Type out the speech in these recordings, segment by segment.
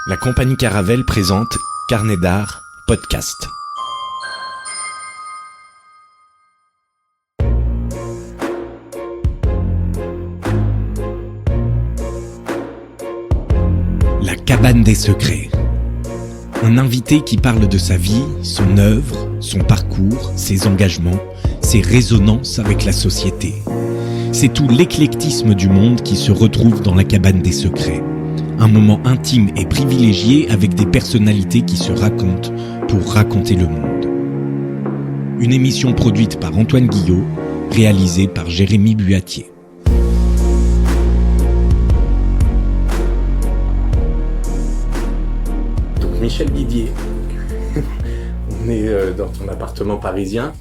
La compagnie Caravelle présente Carnet d'art, podcast. La cabane des secrets. Un invité qui parle de sa vie, son œuvre, son parcours, ses engagements, ses résonances avec la société. C'est tout l'éclectisme du monde qui se retrouve dans la cabane des secrets. Un moment intime et privilégié avec des personnalités qui se racontent pour raconter le monde. Une émission produite par Antoine Guillot, réalisée par Jérémy Buatier. Donc Michel Didier, on est dans ton appartement parisien,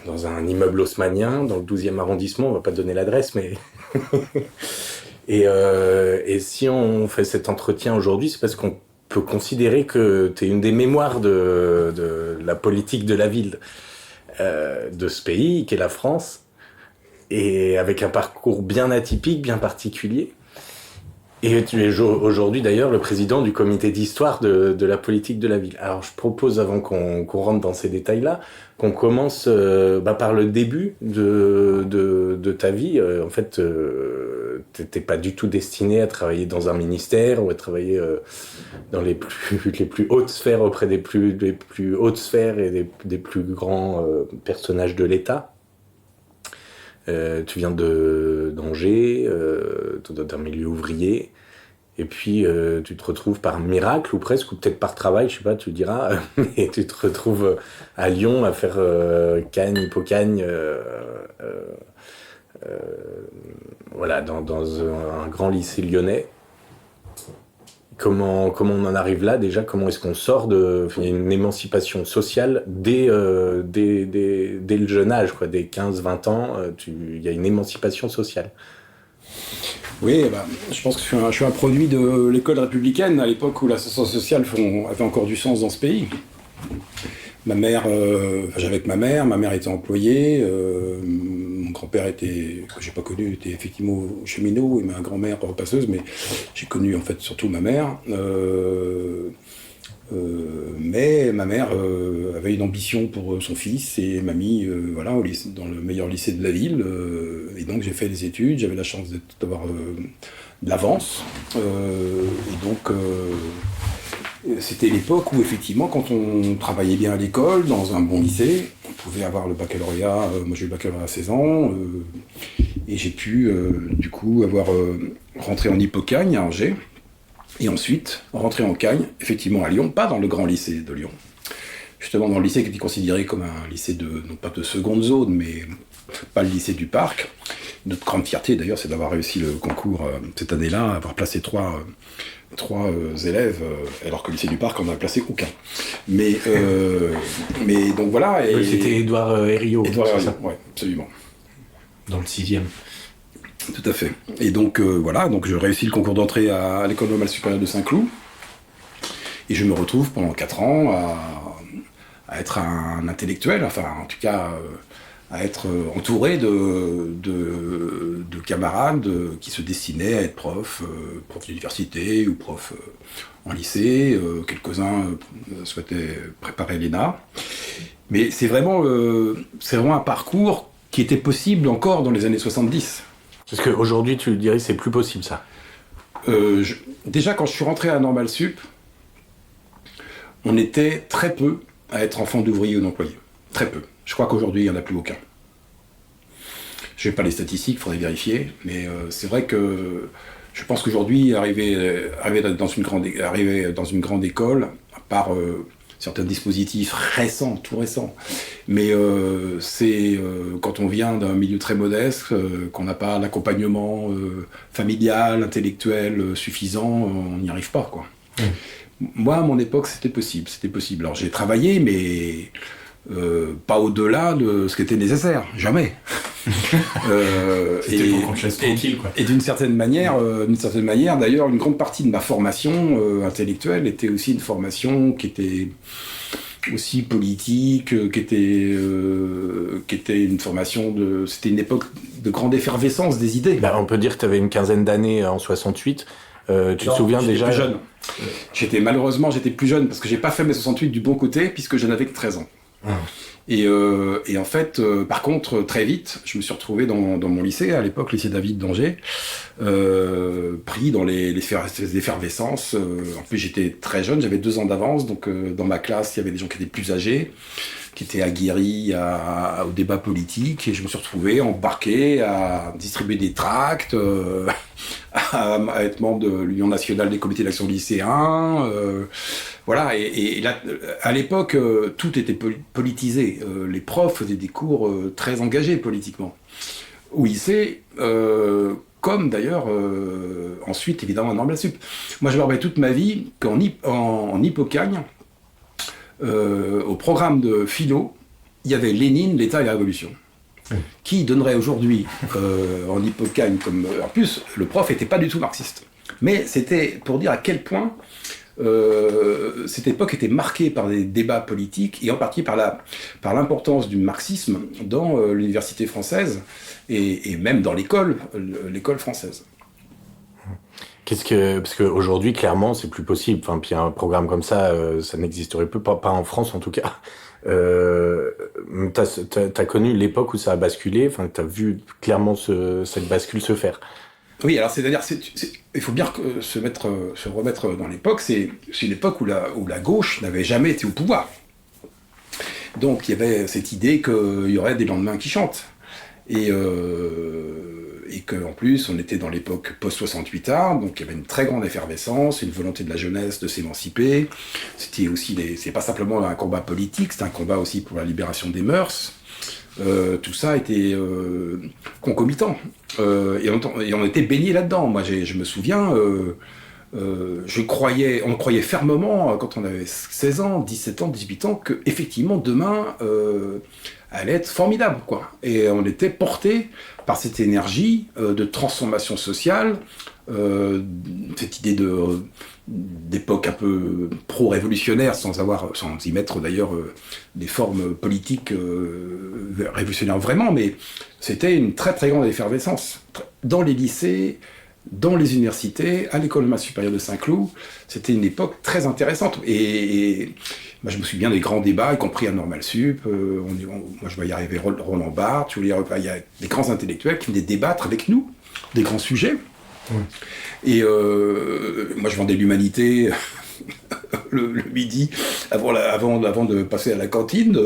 dans un immeuble haussmannien, dans le 12e arrondissement, on va pas donner l'adresse, mais... Et si on fait cet entretien aujourd'hui, c'est parce qu'on peut considérer que tu es une des mémoires de la politique de la ville, de ce pays, qu'est la France, et avec un parcours bien atypique, bien particulier. Et tu es aujourd'hui d'ailleurs le président du comité d'histoire de la politique de la ville. Alors je propose, avant qu'on rentre dans ces détails-là, qu'on commence par le début de ta vie. En fait, t'étais pas du tout destiné à travailler dans un ministère ou à travailler dans les plus hautes sphères, auprès des plus hautes sphères et des plus grands personnages de l'État. Tu viens d'Angers, d'un milieu ouvrier, et puis tu te retrouves par miracle, ou presque, ou peut-être par travail, je sais pas, tu le diras, mais tu te retrouves à Lyon à faire Cagne, Hippocagne, voilà, dans un grand lycée lyonnais. Comment on en arrive là déjà? Comment est-ce qu'on sort il y a une émancipation sociale dès le jeune âge, quoi, dès 15-20 ans, il y a une émancipation sociale. Oui, je pense que je suis un produit de l'école républicaine, à l'époque où l'ascension sociale avait encore du sens dans ce pays. Ma mère, j'avais que ma mère était employée, mon grand-père que j'ai pas connu, était effectivement cheminot, et ma grand-mère repasseuse, mais j'ai connu en fait surtout ma mère. Mais ma mère avait une ambition pour son fils et m'a mis au lycée, dans le meilleur lycée de la ville, et donc j'ai fait des études, j'avais la chance d'avoir de l'avance, et donc c'était l'époque où effectivement quand on travaillait bien à l'école, dans un bon lycée, on pouvait avoir le baccalauréat. Moi j'ai eu le baccalauréat à 16 ans, et j'ai pu du coup rentrer en Hippocagne à Angers, et ensuite rentrer en Cagne, effectivement à Lyon, pas dans le grand lycée de Lyon, justement dans le lycée qui était considéré comme un lycée non pas de seconde zone, mais pas le lycée du Parc. Notre grande fierté d'ailleurs, c'est d'avoir réussi le concours cette année-là, avoir placé trois élèves, alors que le lycée du Parc en a placé aucun. Mais donc voilà. Et c'était Édouard Herriot. Édouard Herriot, oui, absolument. Dans le 6e. Tout à fait. Et donc donc je réussis le concours d'entrée à l'école normale supérieure de Saint-Cloud. Et je me retrouve pendant 4 ans à être un intellectuel, enfin en tout cas à être entouré de camarades qui se destinaient à être profs d'université ou profs en lycée. Quelques-uns souhaitaient préparer l'ENA. Mais c'est vraiment un parcours qui était possible encore dans les années 70. Parce qu'aujourd'hui, tu dirais que c'est plus possible, ça. Déjà, quand je suis rentré à Normal Sup, on était très peu à être enfant d'ouvrier ou d'employé. Très peu. Je crois qu'aujourd'hui, il n'y en a plus aucun. Je n'ai pas les statistiques, il faudrait vérifier, mais c'est vrai que je pense qu'aujourd'hui, arriver dans une grande école, à part certains dispositifs tout récents, mais c'est quand on vient d'un milieu très modeste, qu'on n'a pas l'accompagnement familial, intellectuel suffisant, on n'y arrive pas, quoi. Moi, à mon époque, c'était possible. Alors j'ai travaillé, mais pas au-delà de ce qui était nécessaire, jamais. C'était pour qu'on te laisse tranquille, quoi. Et d'une certaine manière, d'ailleurs, une grande partie de ma formation intellectuelle était aussi une formation qui était aussi politique, qui était une formation c'était une époque de grande effervescence des idées. On peut dire que tu avais une quinzaine d'années en 68. Tu te souviens déjà? Plus jeune. Malheureusement, j'étais plus jeune parce que j'ai pas fait mes 68 du bon côté puisque je n'avais que 13 ans. Et en fait, par contre, très vite, je me suis retrouvé dans mon lycée, à l'époque, lycée David d'Angers, pris dans les effervescences. En plus, j'étais très jeune, j'avais 2 ans d'avance, donc dans ma classe, il y avait des gens qui étaient plus âgés, qui étaient aguerris au débat politique, et je me suis retrouvé embarqué à distribuer des tracts, à être membre de l'Union nationale des comités d'action lycéens. Voilà, et là, à l'époque, tout était politisé. Les profs faisaient des cours très engagés politiquement. Au lycée, comme d'ailleurs ensuite, évidemment, en Normal Sup. Moi, je me rappelle toute ma vie qu'en Hippocagne, au programme de philo, il y avait Lénine, l'État et la Révolution. Qui donnerait aujourd'hui en Hippocagne comme... En plus, le prof n'était pas du tout marxiste. Mais c'était pour dire à quel point cette époque était marquée par des débats politiques et en partie par l'importance du marxisme dans l'université française et même dans l'école française. Parce qu'aujourd'hui, clairement, c'est plus possible. Enfin, puis un programme comme ça, ça n'existerait pas en France en tout cas. T'as connu l'époque où ça a basculé. Enfin, t'as vu clairement cette bascule se faire. Oui, alors c'est-à-dire, il faut bien se remettre dans l'époque. C'est une époque où la gauche n'avait jamais été au pouvoir. Donc il y avait cette idée qu'il y aurait des lendemains qui chantent. Et qu'en plus, on était dans l'époque post-68 art, donc il y avait une très grande effervescence, une volonté de la jeunesse de s'émanciper. C'était aussi c'est pas simplement un combat politique, c'est un combat aussi pour la libération des mœurs. Tout ça était concomitant. Et on était baigné là-dedans. Moi, je me souviens, on croyait fermement, quand on avait 16 ans, 17 ans, 18 ans, que effectivement demain allait être formidable, quoi. Et on était porté par cette énergie de transformation sociale, cette idée d'époque un peu pro-révolutionnaire, sans y mettre d'ailleurs des formes politiques révolutionnaires vraiment, mais c'était une très très grande effervescence. Dans les lycées, dans les universités, à l'école supérieure de Saint-Cloud, c'était une époque très intéressante. Et moi, je me souviens des grands débats, y compris à Normal Sup. Moi, je voyais arriver Roland Barthes, il y a des grands intellectuels qui venaient débattre avec nous des grands sujets. Et moi, je vendais l'humanité le midi avant de passer à la cantine.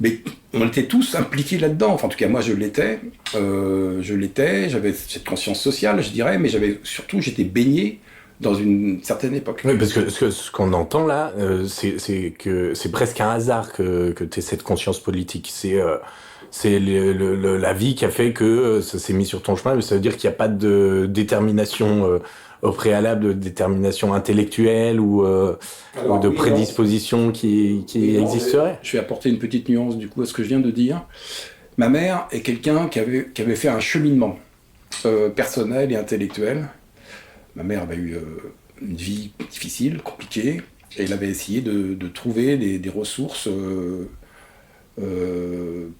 Mais on était tous impliqués là-dedans. Enfin, en tout cas, moi, je l'étais. J'avais cette conscience sociale, je dirais, mais j'étais baigné dans une certaine époque. Oui, parce que ce qu'on entend là, c'est que c'est presque un hasard que tu aies cette conscience politique. C'est la vie qui a fait que ça s'est mis sur ton chemin, mais ça veut dire qu'il n'y a pas de détermination au préalable, de détermination intellectuelle ou de prédisposition qui existerait. Je vais apporter une petite nuance du coup à ce que je viens de dire. Ma mère est quelqu'un qui avait fait un cheminement personnel et intellectuel. Ma mère avait eu une vie difficile, compliquée, et elle avait essayé de trouver des ressources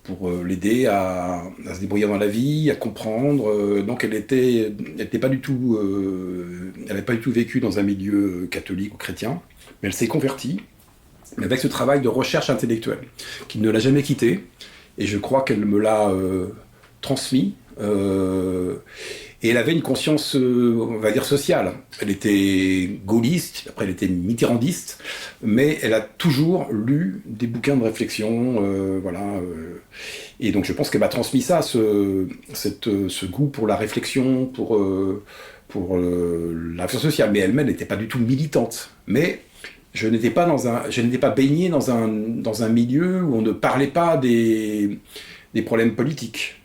pour l'aider à se débrouiller dans la vie, à comprendre. Donc elle n'avait pas du tout vécu dans un milieu catholique ou chrétien, mais elle s'est convertie, mais avec ce travail de recherche intellectuelle, qui ne l'a jamais quitté, et je crois qu'elle me l'a transmis. Et elle avait une conscience, on va dire, sociale. Elle était gaulliste, après elle était mitterrandiste, mais elle a toujours lu des bouquins de réflexion, voilà. Et donc je pense qu'elle m'a transmis ça, ce goût pour la réflexion, pour l'action sociale. Mais elle-même n'était pas du tout militante. Mais je n'étais pas baigné dans un milieu où on ne parlait pas des problèmes politiques.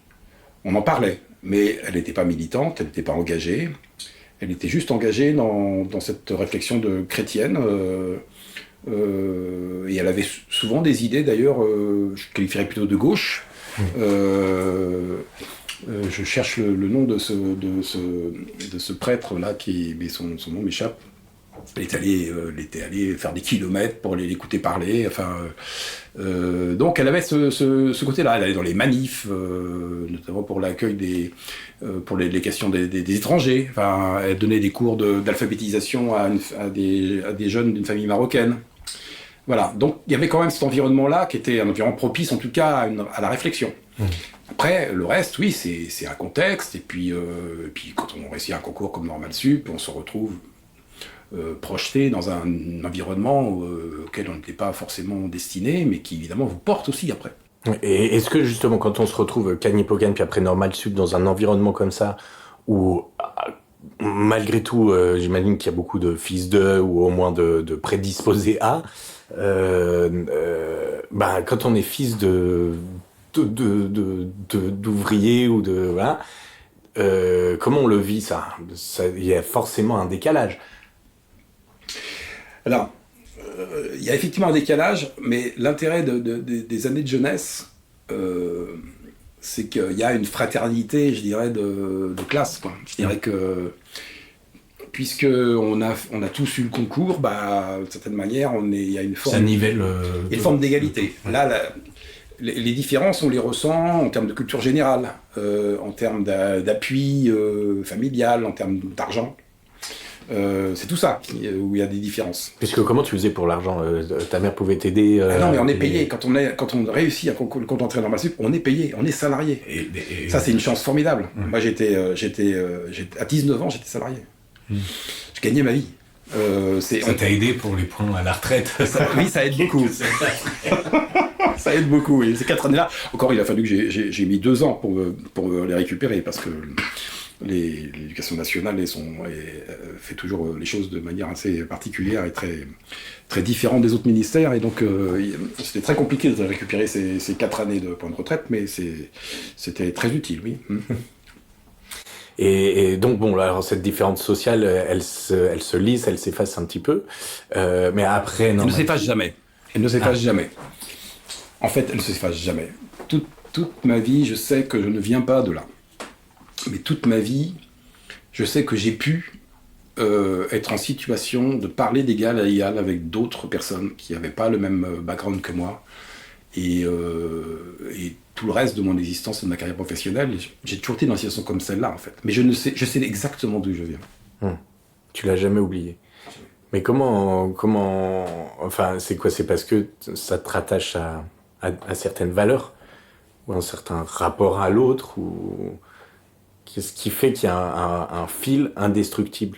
On en parlait. Mais elle n'était pas militante, elle n'était pas engagée, elle était juste engagée dans cette réflexion chrétienne, et elle avait souvent des idées d'ailleurs, je qualifierais plutôt de gauche. Je cherche le nom de ce prêtre-là, mais son nom m'échappe. Elle était allée faire des kilomètres pour aller l'écouter parler. Donc elle avait ce côté-là. Elle allait dans les manifs, notamment pour l'accueil pour les questions des étrangers. Enfin, elle donnait des cours d'alphabétisation à des jeunes d'une famille marocaine. Voilà. Donc il y avait quand même cet environnement-là qui était un environnement propice, en tout cas, à la réflexion. Après, le reste, oui, c'est un contexte. Et puis quand on réussit un concours comme Normal Sup, on se retrouve projeté dans un environnement auquel on n'était pas forcément destiné, mais qui évidemment vous porte aussi après. Et est-ce que justement quand on se retrouve Cagnes-Pogane puis après Normal Sup dans un environnement comme ça où malgré tout j'imagine qu'il y a beaucoup de fils de ou au moins de prédisposés à quand on est fils d'ouvriers ou de voilà, comment on le vit ça, il y a forcément un décalage. Alors, il y a effectivement un décalage, mais l'intérêt des années de jeunesse, c'est qu'il y a une fraternité, je dirais, de classe, quoi. Je dirais que, puisqu'on a tous eu le concours, d'une certaine manière, il y a une forme... Ça nivelle... Il y a une forme d'égalité. Là, les différences, on les ressent en termes de culture générale, en termes d'appui familial, en termes d'argent. C'est tout ça où il y a des différences. Puisque comment tu faisais pour l'argent, ta mère pouvait t'aider non, mais on est payé. Quand on réussit un concours d'entrée Normal Sup, on est payé, on est salarié. Et ça, c'est une chance formidable. Moi, à 19 ans, j'étais salarié. Je gagnais ma vie. Ça t'a aidé pour les points à la retraite. Oui, ça aide beaucoup. Ça aide beaucoup. Et ces 4 années-là, encore, il a fallu que j'ai mis 2 ans pour les récupérer, parce que l'éducation nationale fait toujours les choses de manière assez particulière et très, très différente des autres ministères. Et donc, c'était très compliqué de récupérer ces 4 années de points de retraite, mais c'était très utile, oui. Et donc, bon, alors, cette différence sociale, elle se lisse, elle s'efface un petit peu. Mais après... Elle ne s'efface jamais. Elle ne s'efface jamais. En fait, elle ne s'efface jamais. Toute ma vie, je sais que je ne viens pas de là. Mais toute ma vie, je sais que j'ai pu être en situation de parler d'égal à égal avec d'autres personnes qui n'avaient pas le même background que moi. Et tout le reste de mon existence et de ma carrière professionnelle, j'ai toujours été dans une situation comme celle-là, en fait. Mais je sais exactement d'où je viens. Tu l'as jamais oublié. Mais comment... Enfin, c'est quoi? C'est parce que ça te rattache à certaines valeurs? Ou un certain rapport à l'autre? Ou... Qu'est-ce qui fait qu'il y a un fil indestructible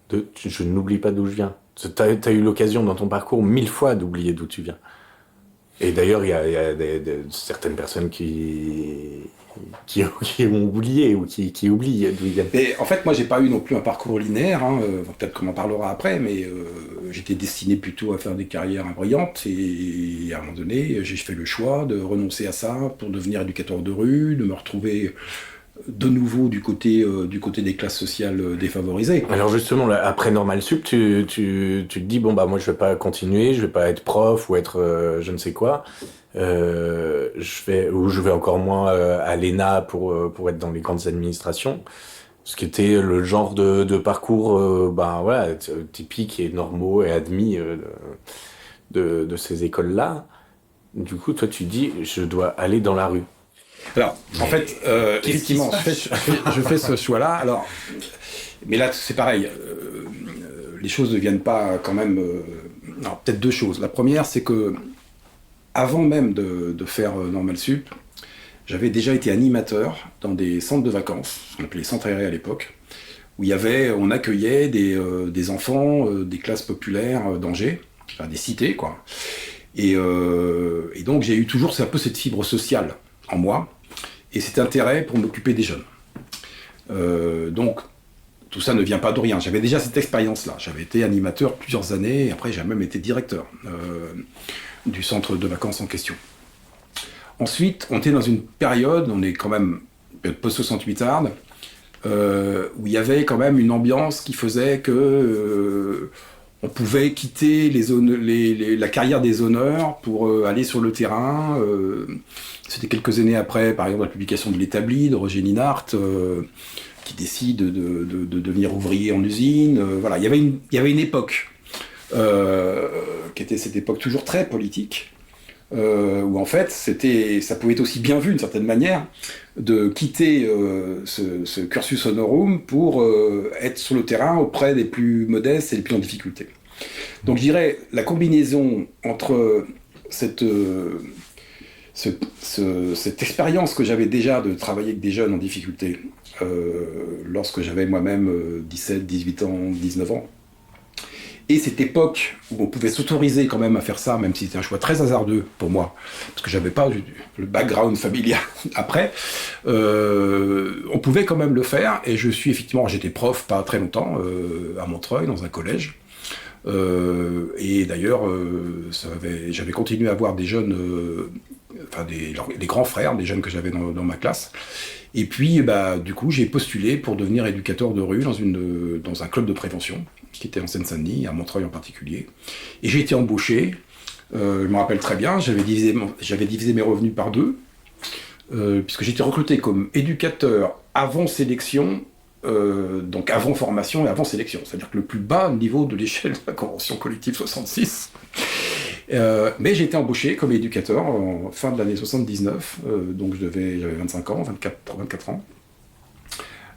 de « je n'oublie pas d'où je viens ». T'as eu l'occasion dans ton parcours 1000 fois d'oublier d'où tu viens. Et d'ailleurs, il y a certaines personnes qui ont oublié ou qui oublient d'où ils viennent. Mais en fait, moi, j'ai pas eu non plus un parcours linéaire. Peut-être qu'on en parlera après, mais j'étais destiné plutôt à faire des carrières brillantes. Et à un moment donné, j'ai fait le choix de renoncer à ça pour devenir éducateur de rue, de me retrouver de nouveau du côté des classes sociales défavorisées. Alors justement, là, après Normal Sup, tu te dis, bon, moi je vais pas continuer, je vais pas être prof ou être je ne sais quoi, je vais encore moins à l'ENA pour être dans les grandes administrations, ce qui était le genre de parcours typique et normaux et admis de ces écoles-là. Du coup, toi tu dis, je dois aller dans la rue. Alors, en fait, effectivement, je fais ce choix-là. Alors, mais là, c'est pareil. Les choses ne viennent pas quand même... Alors, peut-être 2 choses. La première, c'est que avant même de faire Normal Sup, j'avais déjà été animateur dans des centres de vacances, ce qu'on appelait les centres aérés à l'époque, où on accueillait des enfants des classes populaires d'Angers, enfin des cités, quoi. Et donc, j'ai eu toujours un peu cette fibre sociale en moi, et cet intérêt pour m'occuper des jeunes. Donc, tout ça ne vient pas de rien. J'avais déjà cette expérience-là. J'avais été animateur plusieurs années, et après j'ai même été directeur du centre de vacances en question. Ensuite, on était dans une période, on est quand même post-68 Ardes, où il y avait quand même une ambiance qui faisait que on pouvait quitter la carrière des honneurs pour aller sur le terrain. C'était quelques années après, par exemple, la publication de L'Établi, de Roger Ninart, qui décide de devenir ouvrier en usine. Voilà, il y avait une époque qui était cette époque toujours très politique, où en fait ça pouvait être aussi bien vu d'une certaine manière de quitter ce cursus honorum pour être sur le terrain auprès des plus modestes et les plus en difficulté. Donc je dirais la combinaison entre cette expérience que j'avais déjà de travailler avec des jeunes en difficulté lorsque j'avais moi-même 17, 18 ans, 19 ans, et cette époque où on pouvait s'autoriser quand même à faire ça, même si c'était un choix très hasardeux pour moi, parce que j'avais pas le background familial après, on pouvait quand même le faire, et j'étais prof pas très longtemps, à Montreuil, dans un collège, et d'ailleurs, j'avais continué à avoir des jeunes, des grands frères, des jeunes que j'avais dans ma classe, et puis du coup j'ai postulé pour devenir éducateur de rue dans un club de prévention, qui était en Seine-Saint-Denis, à Montreuil en particulier. Et j'ai été embauché, je me rappelle très bien, j'avais divisé mes revenus par 2, puisque j'étais recruté comme éducateur avant sélection, donc avant formation et avant sélection, c'est-à-dire que le plus bas niveau de l'échelle de la convention collective 66. Mais j'ai été embauché comme éducateur en fin de l'année 79, donc j'avais 25 ans, 24 ans.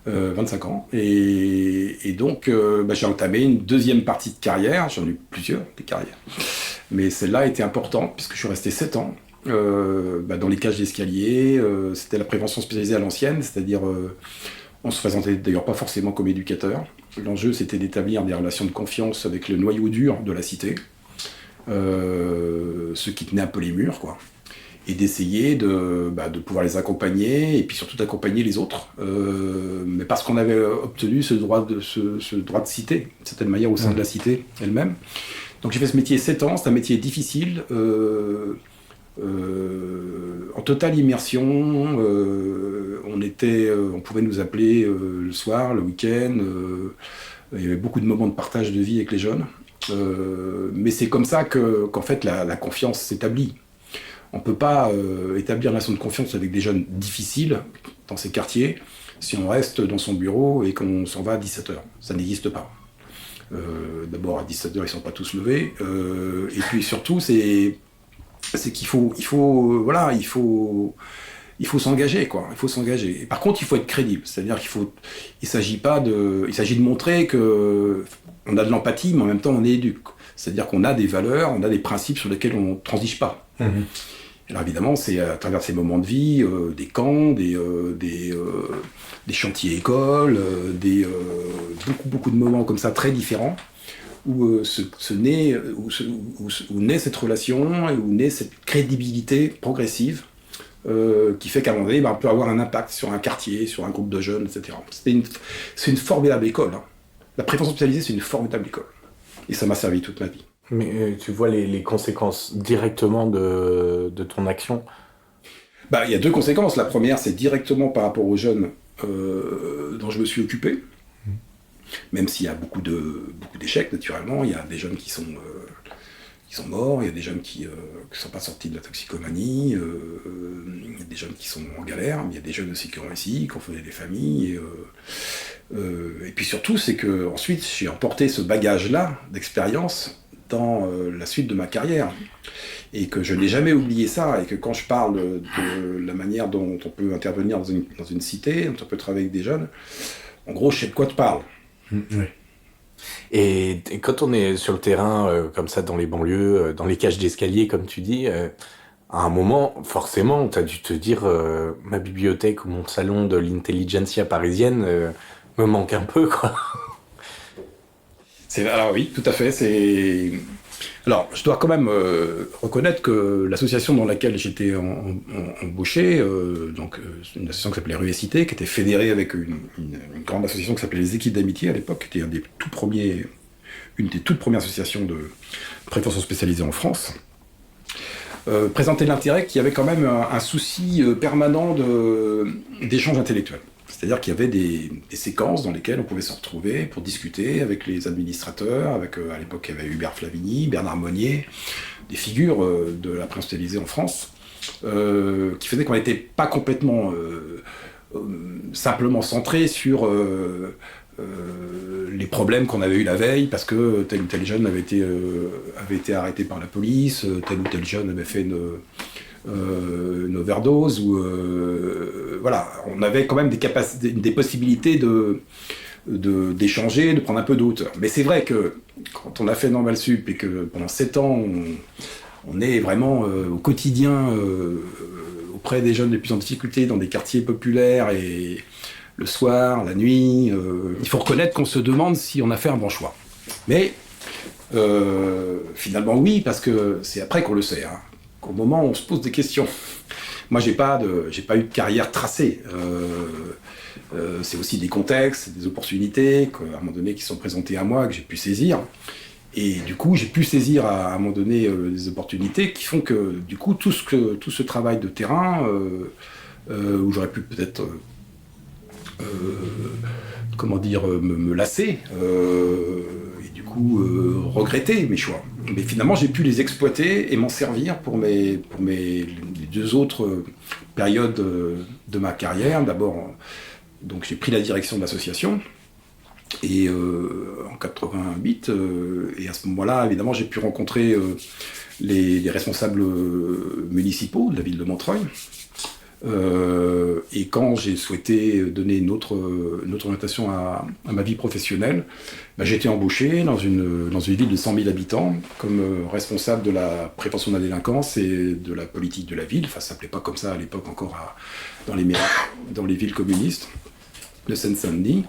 25 ans, et donc j'ai entamé une deuxième partie de carrière. J'en ai eu plusieurs des carrières, mais celle-là était importante puisque je suis resté 7 ans dans les cages d'escalier. C'était la prévention spécialisée à l'ancienne, c'est-à-dire on se présentait d'ailleurs pas forcément comme éducateur. L'enjeu c'était d'établir des relations de confiance avec le noyau dur de la cité, ceux qui tenaient un peu les murs, quoi, et d'essayer de pouvoir les accompagner, et puis surtout d'accompagner les autres, mais parce qu'on avait obtenu ce droit de cité, d'une certaine manière, au sein de la cité elle-même. Donc j'ai fait ce métier 7 ans, c'est un métier difficile, en totale immersion, on pouvait nous appeler le soir, le week-end, il y avait beaucoup de moments de partage de vie avec les jeunes, mais c'est comme ça qu'en fait la confiance s'établit. On ne peut pas établir une relation de confiance avec des jeunes difficiles dans ces quartiers si on reste dans son bureau et qu'on s'en va à 17h. Ça n'existe pas. D'abord, à 17h, ils ne sont pas tous levés. Et puis surtout, c'est qu'il faut s'engager, quoi. Il faut s'engager. Et par contre, il faut être crédible. C'est-à-dire il s'agit de montrer qu'on a de l'empathie, mais en même temps, on est éduque. C'est-à-dire qu'on a des valeurs, on a des principes sur lesquels on ne transige pas. Mmh. Alors évidemment, c'est à travers ces moments de vie, des camps, des chantiers écoles, beaucoup de moments comme ça très différents, où naît cette relation, et où naît cette crédibilité progressive, qui fait qu'à un moment donné, on peut avoir un impact sur un quartier, sur un groupe de jeunes, etc. C'est une formidable école. Hein. La prévention spécialisée, c'est une formidable école. Et ça m'a servi toute ma vie. Mais tu vois les conséquences directement de ton action? Il y a 2 conséquences. La première, c'est directement par rapport aux jeunes dont je me suis occupé. Même s'il y a beaucoup d'échecs, naturellement. Il y a des jeunes qui sont morts, il y a des jeunes qui ne sont pas sortis de la toxicomanie, il y a des jeunes qui sont en galère, mais il y a des jeunes aussi qui ont réussi, qui ont fondé des familles. Et puis surtout, c'est que ensuite j'ai emporté ce bagage-là d'expérience dans la suite de ma carrière, et que je n'ai jamais oublié ça, et que quand je parle de la manière dont on peut intervenir dans une cité, dont on peut travailler avec des jeunes, en gros, je sais de quoi tu parles. Oui. Et quand on est sur le terrain, comme ça, dans les banlieues, dans les cages d'escalier, comme tu dis, à un moment, forcément, tu as dû te dire ma bibliothèque ou mon salon de l'intelligentsia parisienne me manque un peu, quoi. Alors oui, tout à fait. Alors, je dois quand même reconnaître que l'association dans laquelle j'étais embauché, une association qui s'appelait Rue et Cité, qui était fédérée avec une grande association qui s'appelait les Équipes d'amitié à l'époque, qui était une des toutes premières associations de prévention spécialisée en France, présentait l'intérêt qu'il y avait quand même un souci permanent d'échange intellectuel. C'est-à-dire qu'il y avait des séquences dans lesquelles on pouvait se retrouver pour discuter avec les administrateurs, à l'époque il y avait Hubert Flavigny, Bernard Monnier, des figures de la prévention spécialisée en France, qui faisaient qu'on n'était pas complètement simplement centré sur les problèmes qu'on avait eu la veille parce que tel ou tel jeune avait été arrêté par la police, tel ou tel jeune avait fait une overdose, ou voilà, on avait quand même des possibilités d'échanger, de prendre un peu de hauteur. Mais c'est vrai que quand on a fait Normal Sup et que pendant 7 ans, on est vraiment au quotidien auprès des jeunes les plus en difficulté dans des quartiers populaires et le soir, la nuit, il faut reconnaître qu'on se demande si on a fait un bon choix. Mais finalement oui, parce que c'est après qu'on le sait, hein, qu'au moment où on se pose des questions. Moi j'ai pas eu de carrière tracée. C'est aussi des contextes, des opportunités qu'à un moment donné qui sont présentées à moi, que j'ai pu saisir. Et du coup, j'ai pu saisir à un moment donné des opportunités qui font que, du coup, tout ce travail de terrain, où j'aurais pu peut-être, me lasser, et du coup, regretter mes choix. Mais finalement, j'ai pu les exploiter et m'en servir pour les 2 autres périodes de ma carrière. D'abord, donc j'ai pris la direction de l'association. Et en 88, et à ce moment-là, évidemment, j'ai pu rencontrer les responsables municipaux de la ville de Montreuil. Et quand j'ai souhaité donner une autre orientation à ma vie professionnelle, j'ai été embauché dans une ville de 100 000 habitants comme responsable de la prévention de la délinquance et de la politique de la ville. Enfin, ça s'appelait pas comme ça à l'époque encore dans les villes communistes de Seine-Saint-Denis.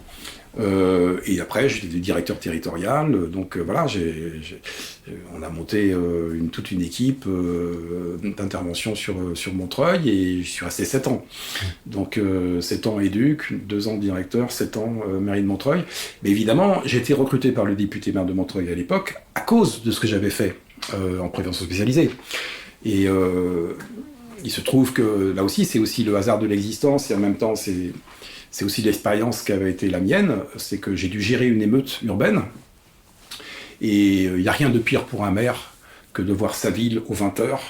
Et après, j'étais directeur territorial, donc voilà, on a monté toute une équipe d'intervention sur Montreuil, et je suis resté 7 ans. Donc 7 ans éduc, 2 ans directeur, 7 ans mairie de Montreuil. Mais évidemment, j'ai été recruté par le député maire de Montreuil à l'époque à cause de ce que j'avais fait en prévention spécialisée. Et il se trouve que là aussi, c'est aussi le hasard de l'existence, et en même temps, c'est aussi l'expérience qui avait été la mienne, c'est que j'ai dû gérer une émeute urbaine. Et il n'y a rien de pire pour un maire que de voir sa ville aux 20h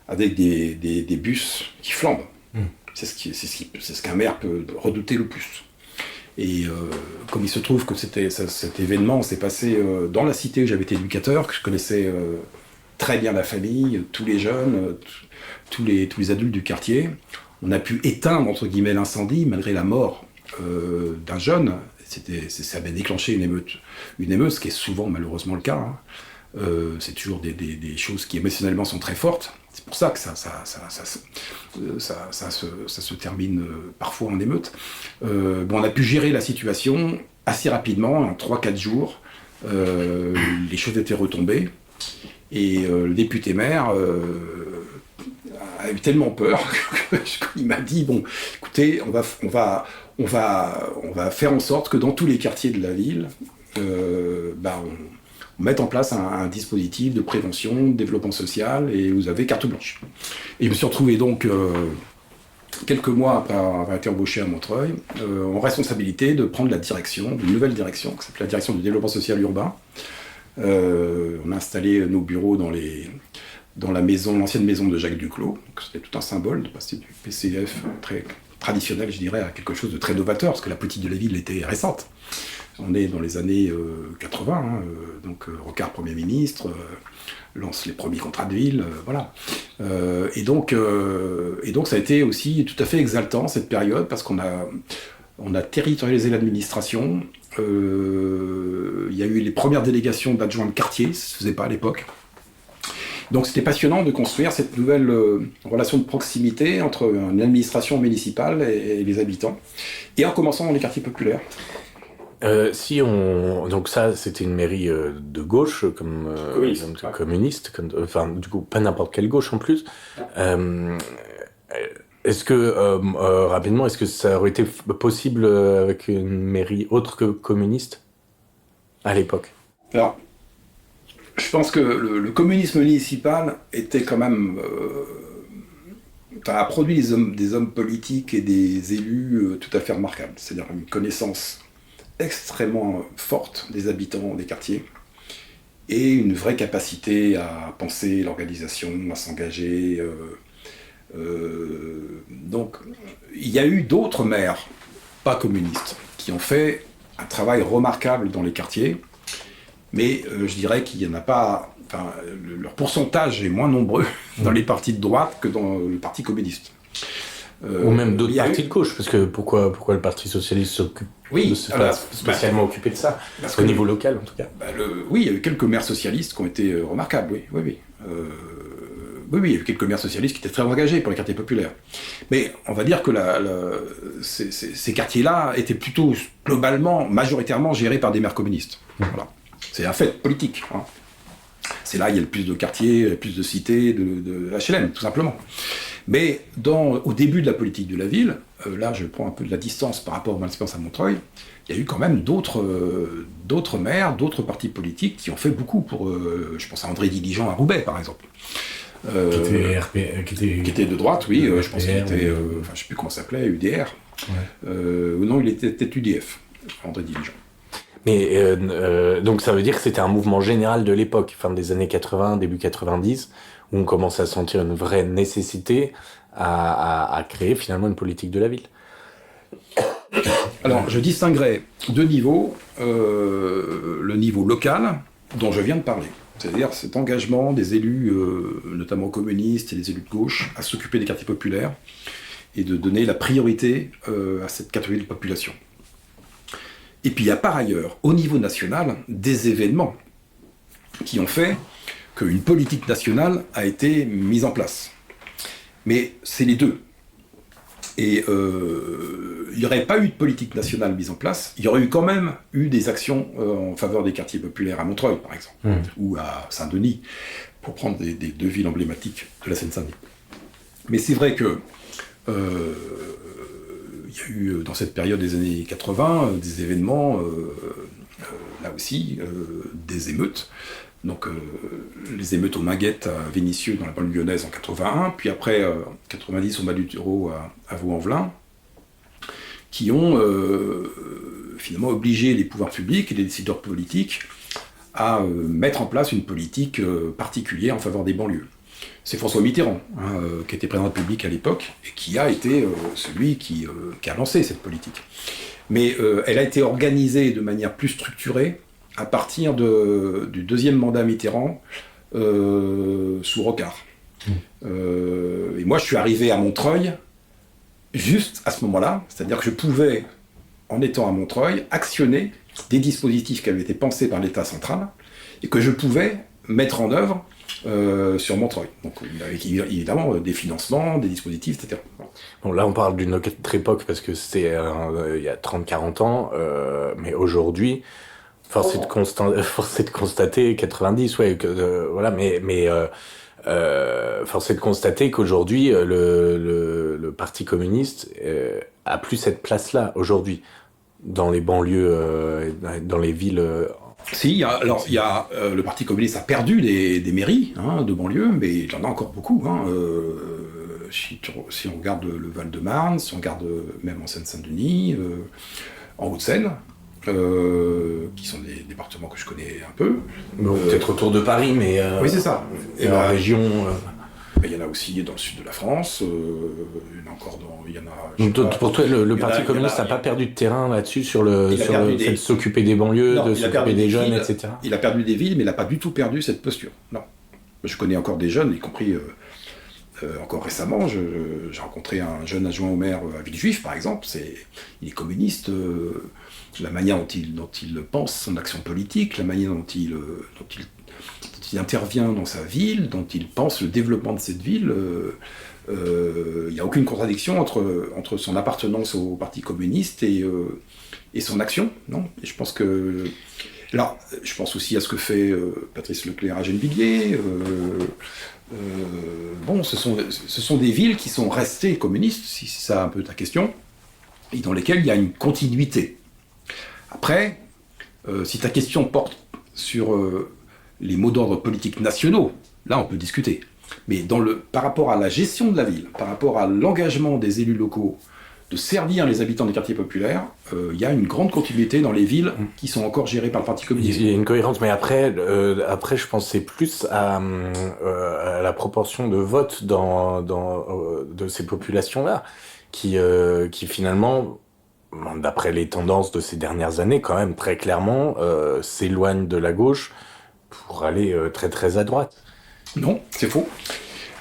avec des bus qui flambent. C'est ce qu'un maire peut redouter le plus. Et comme il se trouve que cet événement s'est passé dans la cité où j'avais été éducateur, que je connaissais très bien la famille, tous les jeunes, tous les adultes du quartier, on a pu éteindre, entre guillemets, l'incendie malgré la mort d'un jeune. Ça avait déclenché une émeute, ce qui est souvent malheureusement le cas. Hein. C'est toujours des choses qui émotionnellement sont très fortes. C'est pour ça que ça se termine parfois en émeute. On a pu gérer la situation assez rapidement, en 3-4 jours. Les choses étaient retombées. Et le député maire a eu tellement peur qu'il m'a dit, bon, écoutez, on va faire en sorte que dans tous les quartiers de la ville, on mette en place un dispositif de prévention, de développement social, et vous avez carte blanche. Et je me suis retrouvé donc, quelques mois après avoir été embauché à Montreuil, en responsabilité de prendre une nouvelle direction, qui s'appelle la direction du développement social urbain. On a installé nos bureaux dans l'ancienne maison de Jacques Duclos. C'était tout un symbole de passer du PCF très traditionnel, je dirais, à quelque chose de très novateur, parce que la politique de la ville était récente. On est dans les années 80, donc Rocard Premier ministre, lance les premiers contrats de ville, voilà. Et donc ça a été aussi tout à fait exaltant cette période, parce qu'on a territorialisé l'administration. Il y a eu les premières délégations d'adjoints de quartier, ça se faisait pas à l'époque. Donc c'était passionnant de construire cette nouvelle relation de proximité entre une administration municipale et les habitants, et en commençant dans les quartiers populaires. Donc ça, c'était une mairie de gauche, communiste, enfin du coup pas n'importe quelle gauche en plus. Est-ce que rapidement, est-ce que ça aurait été possible avec une mairie autre que communiste à l'époque? Alors, je pense que le communisme municipal était quand même a produit des hommes politiques et des élus tout à fait remarquables. C'est-à-dire une connaissance extrêmement forte des habitants des quartiers et une vraie capacité à penser l'organisation, à s'engager, Donc, il y a eu d'autres maires, pas communistes, qui ont fait un travail remarquable dans les quartiers, mais je dirais qu'il n'y en a pas... Enfin, leur pourcentage est moins nombreux dans les partis de droite que dans le parti communiste. Ou même d'autres partis de gauche, parce que pourquoi le Parti Socialiste s'occupe spécialement occupé de ça, au niveau local en tout cas. Oui, il y a eu quelques maires socialistes qui ont été remarquables, oui. Oui, il y a eu quelques maires socialistes qui étaient très engagés pour les quartiers populaires. Mais on va dire que ces quartiers-là étaient plutôt globalement, majoritairement gérés par des maires communistes. Voilà. C'est un fait politique. Hein. C'est là il y a le plus de quartiers, le plus de cités, de HLM, tout simplement. Mais au début de la politique de la ville, là je prends un peu de la distance par rapport à mon expérience à Montreuil, il y a eu quand même d'autres maires, d'autres partis politiques qui ont fait beaucoup pour... je pense à André Diligent à Roubaix, par exemple. Qui était de droite, oui. Je pense qu'il était... je ne sais plus comment ça s'appelait, UDR. Ouais. Non, il était peut-être UDF, André Diligent. Mais donc ça veut dire que c'était un mouvement général de l'époque, fin des années 80, début 90, où on commence à sentir une vraie nécessité à créer finalement une politique de la ville. Alors, je distinguerais deux niveaux. Le niveau local, dont je viens de parler. C'est-à-dire cet engagement des élus, notamment communistes et des élus de gauche, à s'occuper des quartiers populaires et de donner la priorité à cette catégorie de population. Et puis il y a par ailleurs, au niveau national, des événements qui ont fait qu'une politique nationale a été mise en place. Mais c'est les deux. Et il n'y aurait pas eu de politique nationale mise en place, il y aurait quand même eu des actions en faveur des quartiers populaires à Montreuil, par exemple, ou à Saint-Denis, pour prendre des deux villes emblématiques de la Seine-Saint-Denis. Mais c'est vrai que il y a eu, dans cette période des années 80, des événements, là aussi, des émeutes. Donc, les émeutes aux Minguettes à Vénissieux, dans la banlieue lyonnaise, en 81, puis après, 90, au Malutero à Vaux-en-Velin, qui ont finalement obligé les pouvoirs publics et les décideurs politiques à mettre en place une politique particulière en faveur des banlieues. C'est François Mitterrand, qui était président de la République à l'époque, et qui a été celui qui a lancé cette politique. Mais elle a été organisée de manière plus structurée à partir du deuxième mandat Mitterrand sous Rocard. Et moi, je suis arrivé à Montreuil juste à ce moment-là, c'est-à-dire que je pouvais, en étant à Montreuil, actionner des dispositifs qui avaient été pensés par l'État central et que je pouvais mettre en œuvre sur Montreuil. Donc, avec évidemment des financements, des dispositifs, etc. Bon, là, on parle d'une autre époque parce que c'était il y a 30-40 ans, mais aujourd'hui, force est de constater 90, ouais, voilà, mais force est de constater qu'aujourd'hui, le Parti communiste a plus cette place-là aujourd'hui dans les banlieues, dans les villes. Si, le Parti communiste a perdu des mairies de banlieue, mais il y en a encore beaucoup. Si on regarde le Val-de-Marne, si on regarde même en Seine-Saint-Denis, en Hauts-de-Seine, qui sont des départements que je connais un peu. Bon, peut-être autour de Paris, mais... oui, c'est ça. Et la région... Il y en a aussi dans le sud de la France, il y en a encore dans... Donc, pour toi, le Parti communiste n'a pas perdu de terrain là-dessus sur le fait de s'occuper des banlieues, de s'occuper des jeunes, etc. Il a perdu des villes, mais il n'a pas du tout perdu cette posture. Non. Je connais encore des jeunes, y compris encore récemment, j'ai rencontré un jeune adjoint au maire à Villejuif, par exemple. Il est communiste. La manière dont il pense son action politique, la manière dont il intervient dans sa ville, dont il pense le développement de cette ville, il n'y a aucune contradiction entre son appartenance au Parti communiste et son action, non ? Et je pense que... Là, je pense aussi à ce que fait Patrice Leclerc à Gennevilliers. Bon, ce sont des villes qui sont restées communistes, si c'est ça un peu ta question, et dans lesquelles il y a une continuité. Après, si ta question porte sur les mots d'ordre politiques nationaux, là on peut discuter. Mais par rapport à la gestion de la ville, par rapport à l'engagement des élus locaux, de servir les habitants des quartiers populaires, il y a une grande continuité dans les villes qui sont encore gérées par le Parti communiste. Il y a une cohérence, mais après, je pensais plus à la proportion de vote de ces populations-là, qui finalement, d'après les tendances de ces dernières années, quand même très clairement, s'éloignent de la gauche pour aller très très à droite. Non, c'est faux.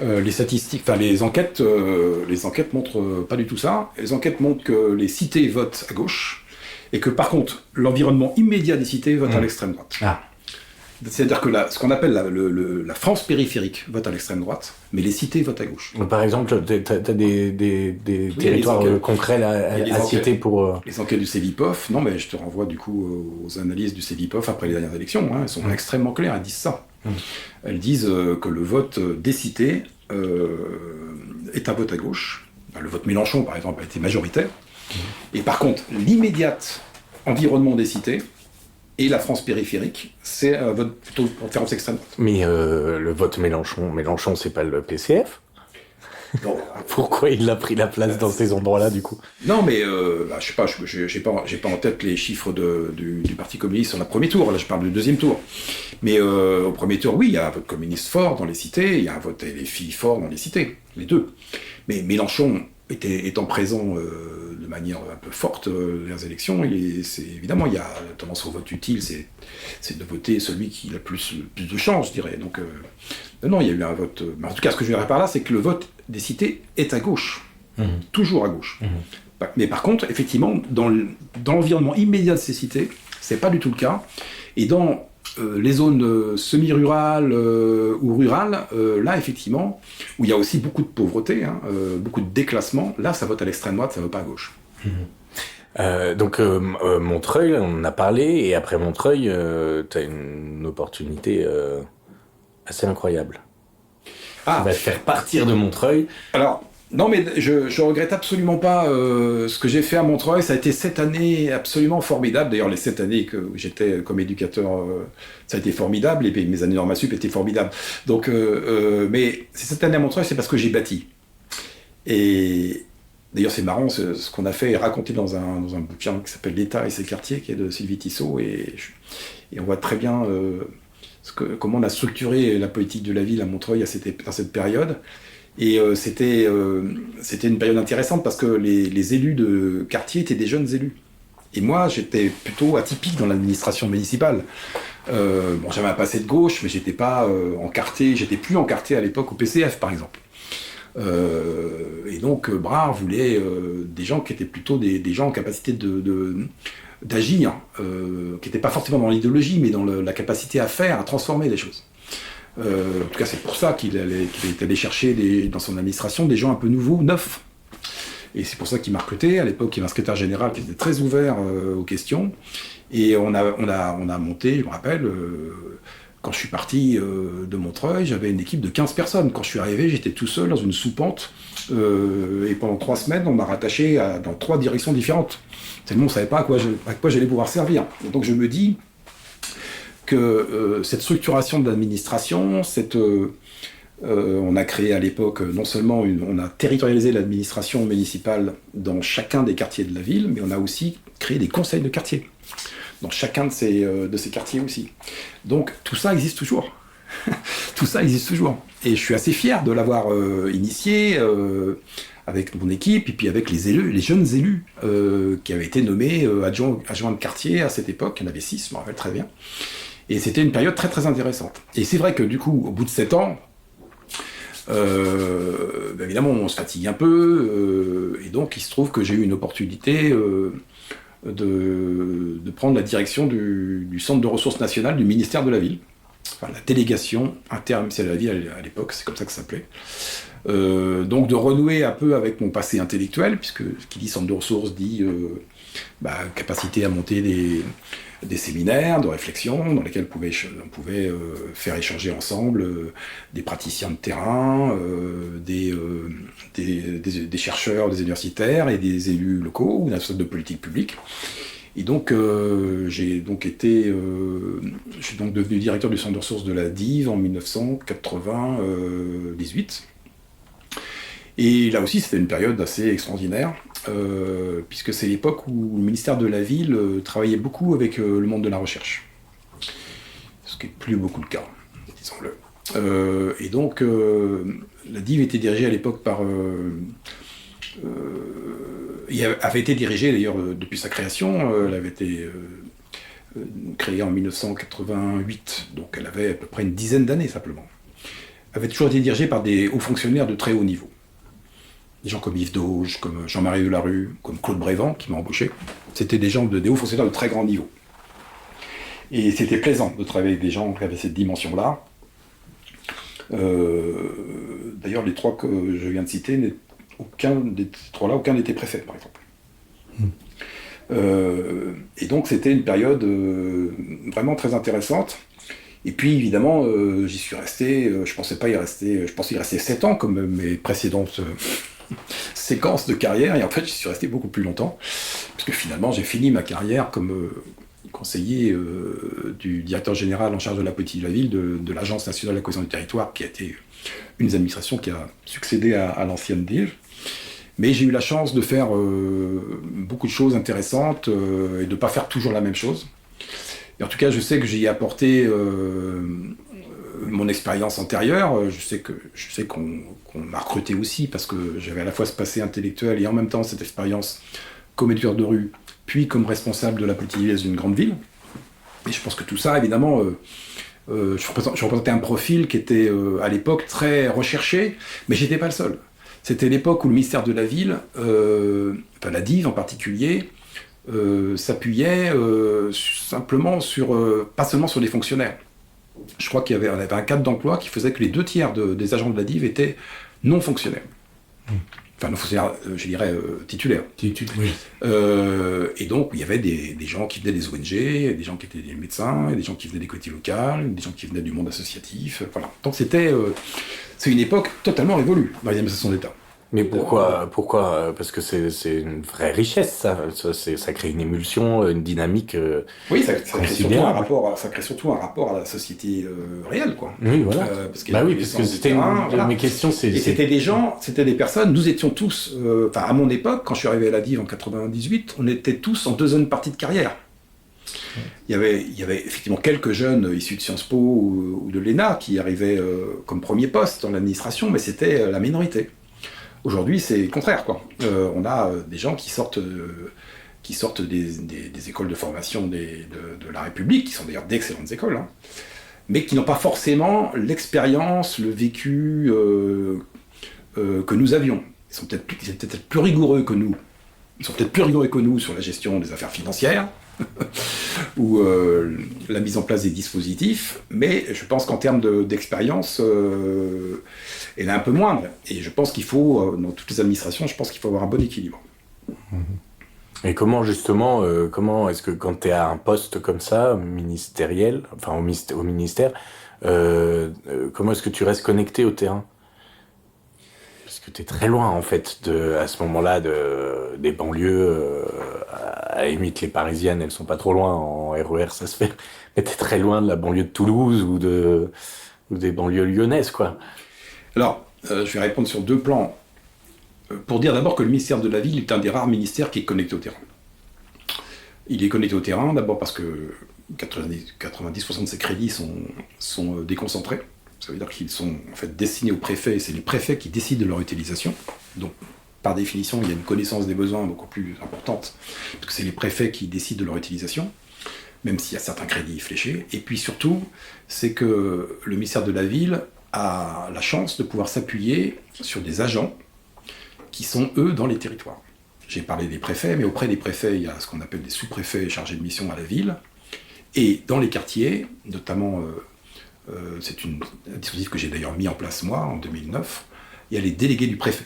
Les statistiques, enfin les enquêtes montrent pas du tout ça. Les enquêtes montrent que les cités votent à gauche et que par contre l'environnement immédiat des cités vote à l'extrême droite. Ah. C'est-à-dire que ce qu'on appelle la France périphérique vote à l'extrême droite, mais les cités votent à gauche. Par exemple, t'as des territoires concrets à citer pour... Les enquêtes du Cevipof, non mais je te renvoie du coup aux analyses du Cevipof après les dernières élections, elles sont extrêmement claires, elles disent ça. Elles disent que le vote des cités est un vote à gauche. Le vote Mélenchon, par exemple, a été majoritaire. Et par contre, l'immédiat environnement des cités et la France périphérique, c'est un vote plutôt en référence extrême droite. Mais le vote Mélenchon, c'est pas le PCF ? Non. Pourquoi il a pris la place dans ces endroits-là, du coup ? Non, mais je sais pas, j'ai pas en tête les chiffres du Parti communiste en le premier tour. Là, je parle du deuxième tour. Mais au premier tour, oui, il y a un vote communiste fort dans les cités, il y a un vote LFI fort dans les cités, les deux. Mais Mélenchon étant présent de manière un peu forte dans les élections, évidemment, il y a tendance au vote utile, c'est de voter celui qui a le plus de chance, je dirais. Donc, non, il y a eu un vote... Mais en tout cas, ce que je dirais par là, c'est que le vote des cités est à gauche. Toujours à gauche. Mais par contre, effectivement, dans l'environnement immédiat de ces cités, c'est pas du tout le cas. Et dans les zones semi-rurales ou rurales, là, effectivement, où il y a aussi beaucoup de pauvreté, beaucoup de déclassement, là, ça vote à l'extrême droite, ça ne vote pas à gauche. Donc, Montreuil, on en a parlé, et après Montreuil, tu as une opportunité assez incroyable. Ah, qui va te faire partir de Montreuil. Alors, non, mais je regrette absolument pas ce que j'ai fait à Montreuil. Ça a été 7 années absolument formidables. D'ailleurs, les 7 années que j'étais comme éducateur, ça a été formidable. Et mes années Norma Sup étaient formidables. Donc, mais ces 7 années à Montreuil, c'est parce que j'ai bâti. Et d'ailleurs, c'est marrant, ce qu'on a fait est raconté dans un bouquin qui s'appelle L'État et ses quartiers, qui est de Sylvie Tissot. Et on voit très bien comment on a structuré la politique de la ville à Montreuil dans cette période. Et c'était une période intéressante parce que les élus de quartier étaient des jeunes élus. Et moi, j'étais plutôt atypique dans l'administration municipale. J'avais un passé de gauche, mais j'étais pas encarté, j'étais plus encarté à l'époque au PCF, par exemple. Et donc, Brard voulait des gens qui étaient plutôt des gens en capacité d'agir, qui n'étaient pas forcément dans l'idéologie, mais dans la capacité à faire, à transformer les choses. En tout cas, c'est pour ça qu'il est allé chercher dans son administration des gens un peu nouveaux, neufs. Et c'est pour ça qu'il m'a recruté. À l'époque, il y avait un secrétaire général qui était très ouvert aux questions. Et on a monté, je me rappelle, quand je suis parti de Montreuil, j'avais une équipe de 15 personnes. Quand je suis arrivé, j'étais tout seul dans une soupente. Et pendant 3 semaines, on m'a rattaché dans 3 directions différentes. Tellement on ne savait pas à quoi j'allais pouvoir servir. Donc je me dis que cette structuration de l'administration, on a créé à l'époque, non seulement on a territorialisé l'administration municipale dans chacun des quartiers de la ville, mais on a aussi créé des conseils de quartier dans chacun de ces quartiers aussi. Donc tout ça existe toujours. Tout ça existe toujours. Et je suis assez fier de l'avoir initié avec mon équipe et puis avec les jeunes élus qui avaient été nommés adjoints de quartier à cette époque. Il y en avait 6, je me rappelle très bien. Et c'était une période très très intéressante. Et c'est vrai que du coup, au bout de 7 ans, évidemment, on se fatigue un peu, et donc il se trouve que j'ai eu une opportunité de prendre la direction du centre de ressources nationales du ministère de la Ville, enfin la délégation interministérielle de la Ville à l'époque, c'est comme ça que ça s'appelait. Donc de renouer un peu avec mon passé intellectuel, puisque qui dit centre de ressources dit capacité à monter des séminaires de réflexion dans lesquels on pouvait faire échanger ensemble des praticiens de terrain, des chercheurs, des universitaires et des élus locaux ou d'un sorte de politique publique. Et donc je suis donc devenu directeur du centre de ressources de la DIV en 1998. Et là aussi, c'était une période assez extraordinaire. puisque c'est l'époque où le ministère de la Ville travaillait beaucoup avec le monde de la recherche. Ce qui n'est plus beaucoup le cas, disons-le. Et donc, la DIV était dirigée à l'époque par... avait été dirigée d'ailleurs depuis sa création, elle avait été créée en 1988, donc elle avait à peu près une dizaine d'années simplement. Elle avait toujours été dirigée par des hauts fonctionnaires de très haut niveau. Des gens comme Yves Dauge, comme Jean-Marie Delarue, comme Claude Brévent, qui m'a embauché. C'était des gens, des hauts fonctionnaires de très grand niveau. Et c'était plaisant de travailler avec des gens qui avaient cette dimension-là. D'ailleurs, les trois que je viens de citer, aucun des trois-là, aucun n'était préfet, par exemple. Et donc, c'était une période vraiment très intéressante. Et puis, évidemment, j'y suis resté, je pensais y rester 7 ans, comme mes précédentes séquences de carrière, et en fait, j'y suis resté beaucoup plus longtemps, parce que finalement, j'ai fini ma carrière comme conseiller du directeur général en charge de la politique de la ville, de l'Agence nationale de la cohésion du territoire, qui a été une des administrations qui a succédé à l'ancienne DIV. Mais j'ai eu la chance de faire beaucoup de choses intéressantes et de ne pas faire toujours la même chose. Et en tout cas, je sais que j'y ai apporté mon expérience antérieure. Je sais qu'on m'a recruté aussi parce que j'avais à la fois ce passé intellectuel et en même temps cette expérience comme éducateur de rue, puis comme responsable de la politique d'une grande ville. Et je pense que tout ça, évidemment, je représentais un profil qui était à l'époque très recherché, mais j'étais pas le seul. C'était l'époque où le ministère de la Ville, enfin la DIV en particulier, s'appuyait simplement pas seulement sur les fonctionnaires. Je crois on avait un cadre d'emploi qui faisait que les 2/3 des agents de la DIV étaient non fonctionnaires. Enfin, non fonctionnaires, je dirais, titulaires. Oui. Et donc, il y avait des gens qui venaient des ONG, des gens qui étaient des médecins, des gens qui venaient des collectivités locales, des gens qui venaient du monde associatif, voilà. Donc c'est une époque totalement révolue dans les administrations d'État. Mais pourquoi Parce que c'est une vraie richesse, ça crée une émulsion, une dynamique. Oui, ça crée surtout un rapport à la société réelle, quoi. Oui, voilà. Parce que c'était mes questions, c'était des personnes. Nous étions tous, à mon époque, quand je suis arrivé à la DIV en 98, on était tous en deuxième partie de carrière. Il y avait effectivement quelques jeunes issus de Sciences Po ou de l'ENA qui arrivaient comme premier poste dans l'administration, mais c'était la minorité. Aujourd'hui, c'est le contraire, quoi. On a des gens qui sortent des écoles de formation de la République, qui sont d'ailleurs d'excellentes écoles, hein, mais qui n'ont pas forcément l'expérience, le vécu que nous avions. Ils sont peut-être plus rigoureux que nous. Ils sont peut-être plus rigoureux que nous sur la gestion des affaires financières ou la mise en place des dispositifs, mais je pense qu'en termes d'expérience, elle est un peu moindre. Et je pense qu'il faut, dans toutes les administrations, avoir un bon équilibre. Et comment justement, est-ce que quand tu es à un poste comme ça, ministériel, enfin au ministère, comment est-ce que tu restes connecté au terrain ? Parce que tu es très loin en fait à ce moment-là des banlieues. À la limite, les Parisiennes, elles sont pas trop loin en RER, ça se fait. Mais tu es très loin de la banlieue de Toulouse ou des banlieues lyonnaises, quoi. Alors, je vais répondre sur deux plans. Pour dire d'abord que le ministère de la Ville est un des rares ministères qui est connecté au terrain. Il est connecté au terrain, d'abord parce que 90% de ses crédits sont déconcentrés. Ça veut dire qu'ils sont en fait destinés aux préfets, et c'est les préfets qui décident de leur utilisation. Donc, par définition, il y a une connaissance des besoins beaucoup plus importante, parce que c'est les préfets qui décident de leur utilisation, même s'il y a certains crédits fléchés. Et puis surtout, c'est que le ministère de la Ville a la chance de pouvoir s'appuyer sur des agents qui sont, eux, dans les territoires. J'ai parlé des préfets, mais auprès des préfets, il y a ce qu'on appelle des sous-préfets chargés de mission à la ville. Et dans les quartiers, notamment, c'est un dispositif que j'ai d'ailleurs mis en place moi, en 2009, il y a les délégués du préfet.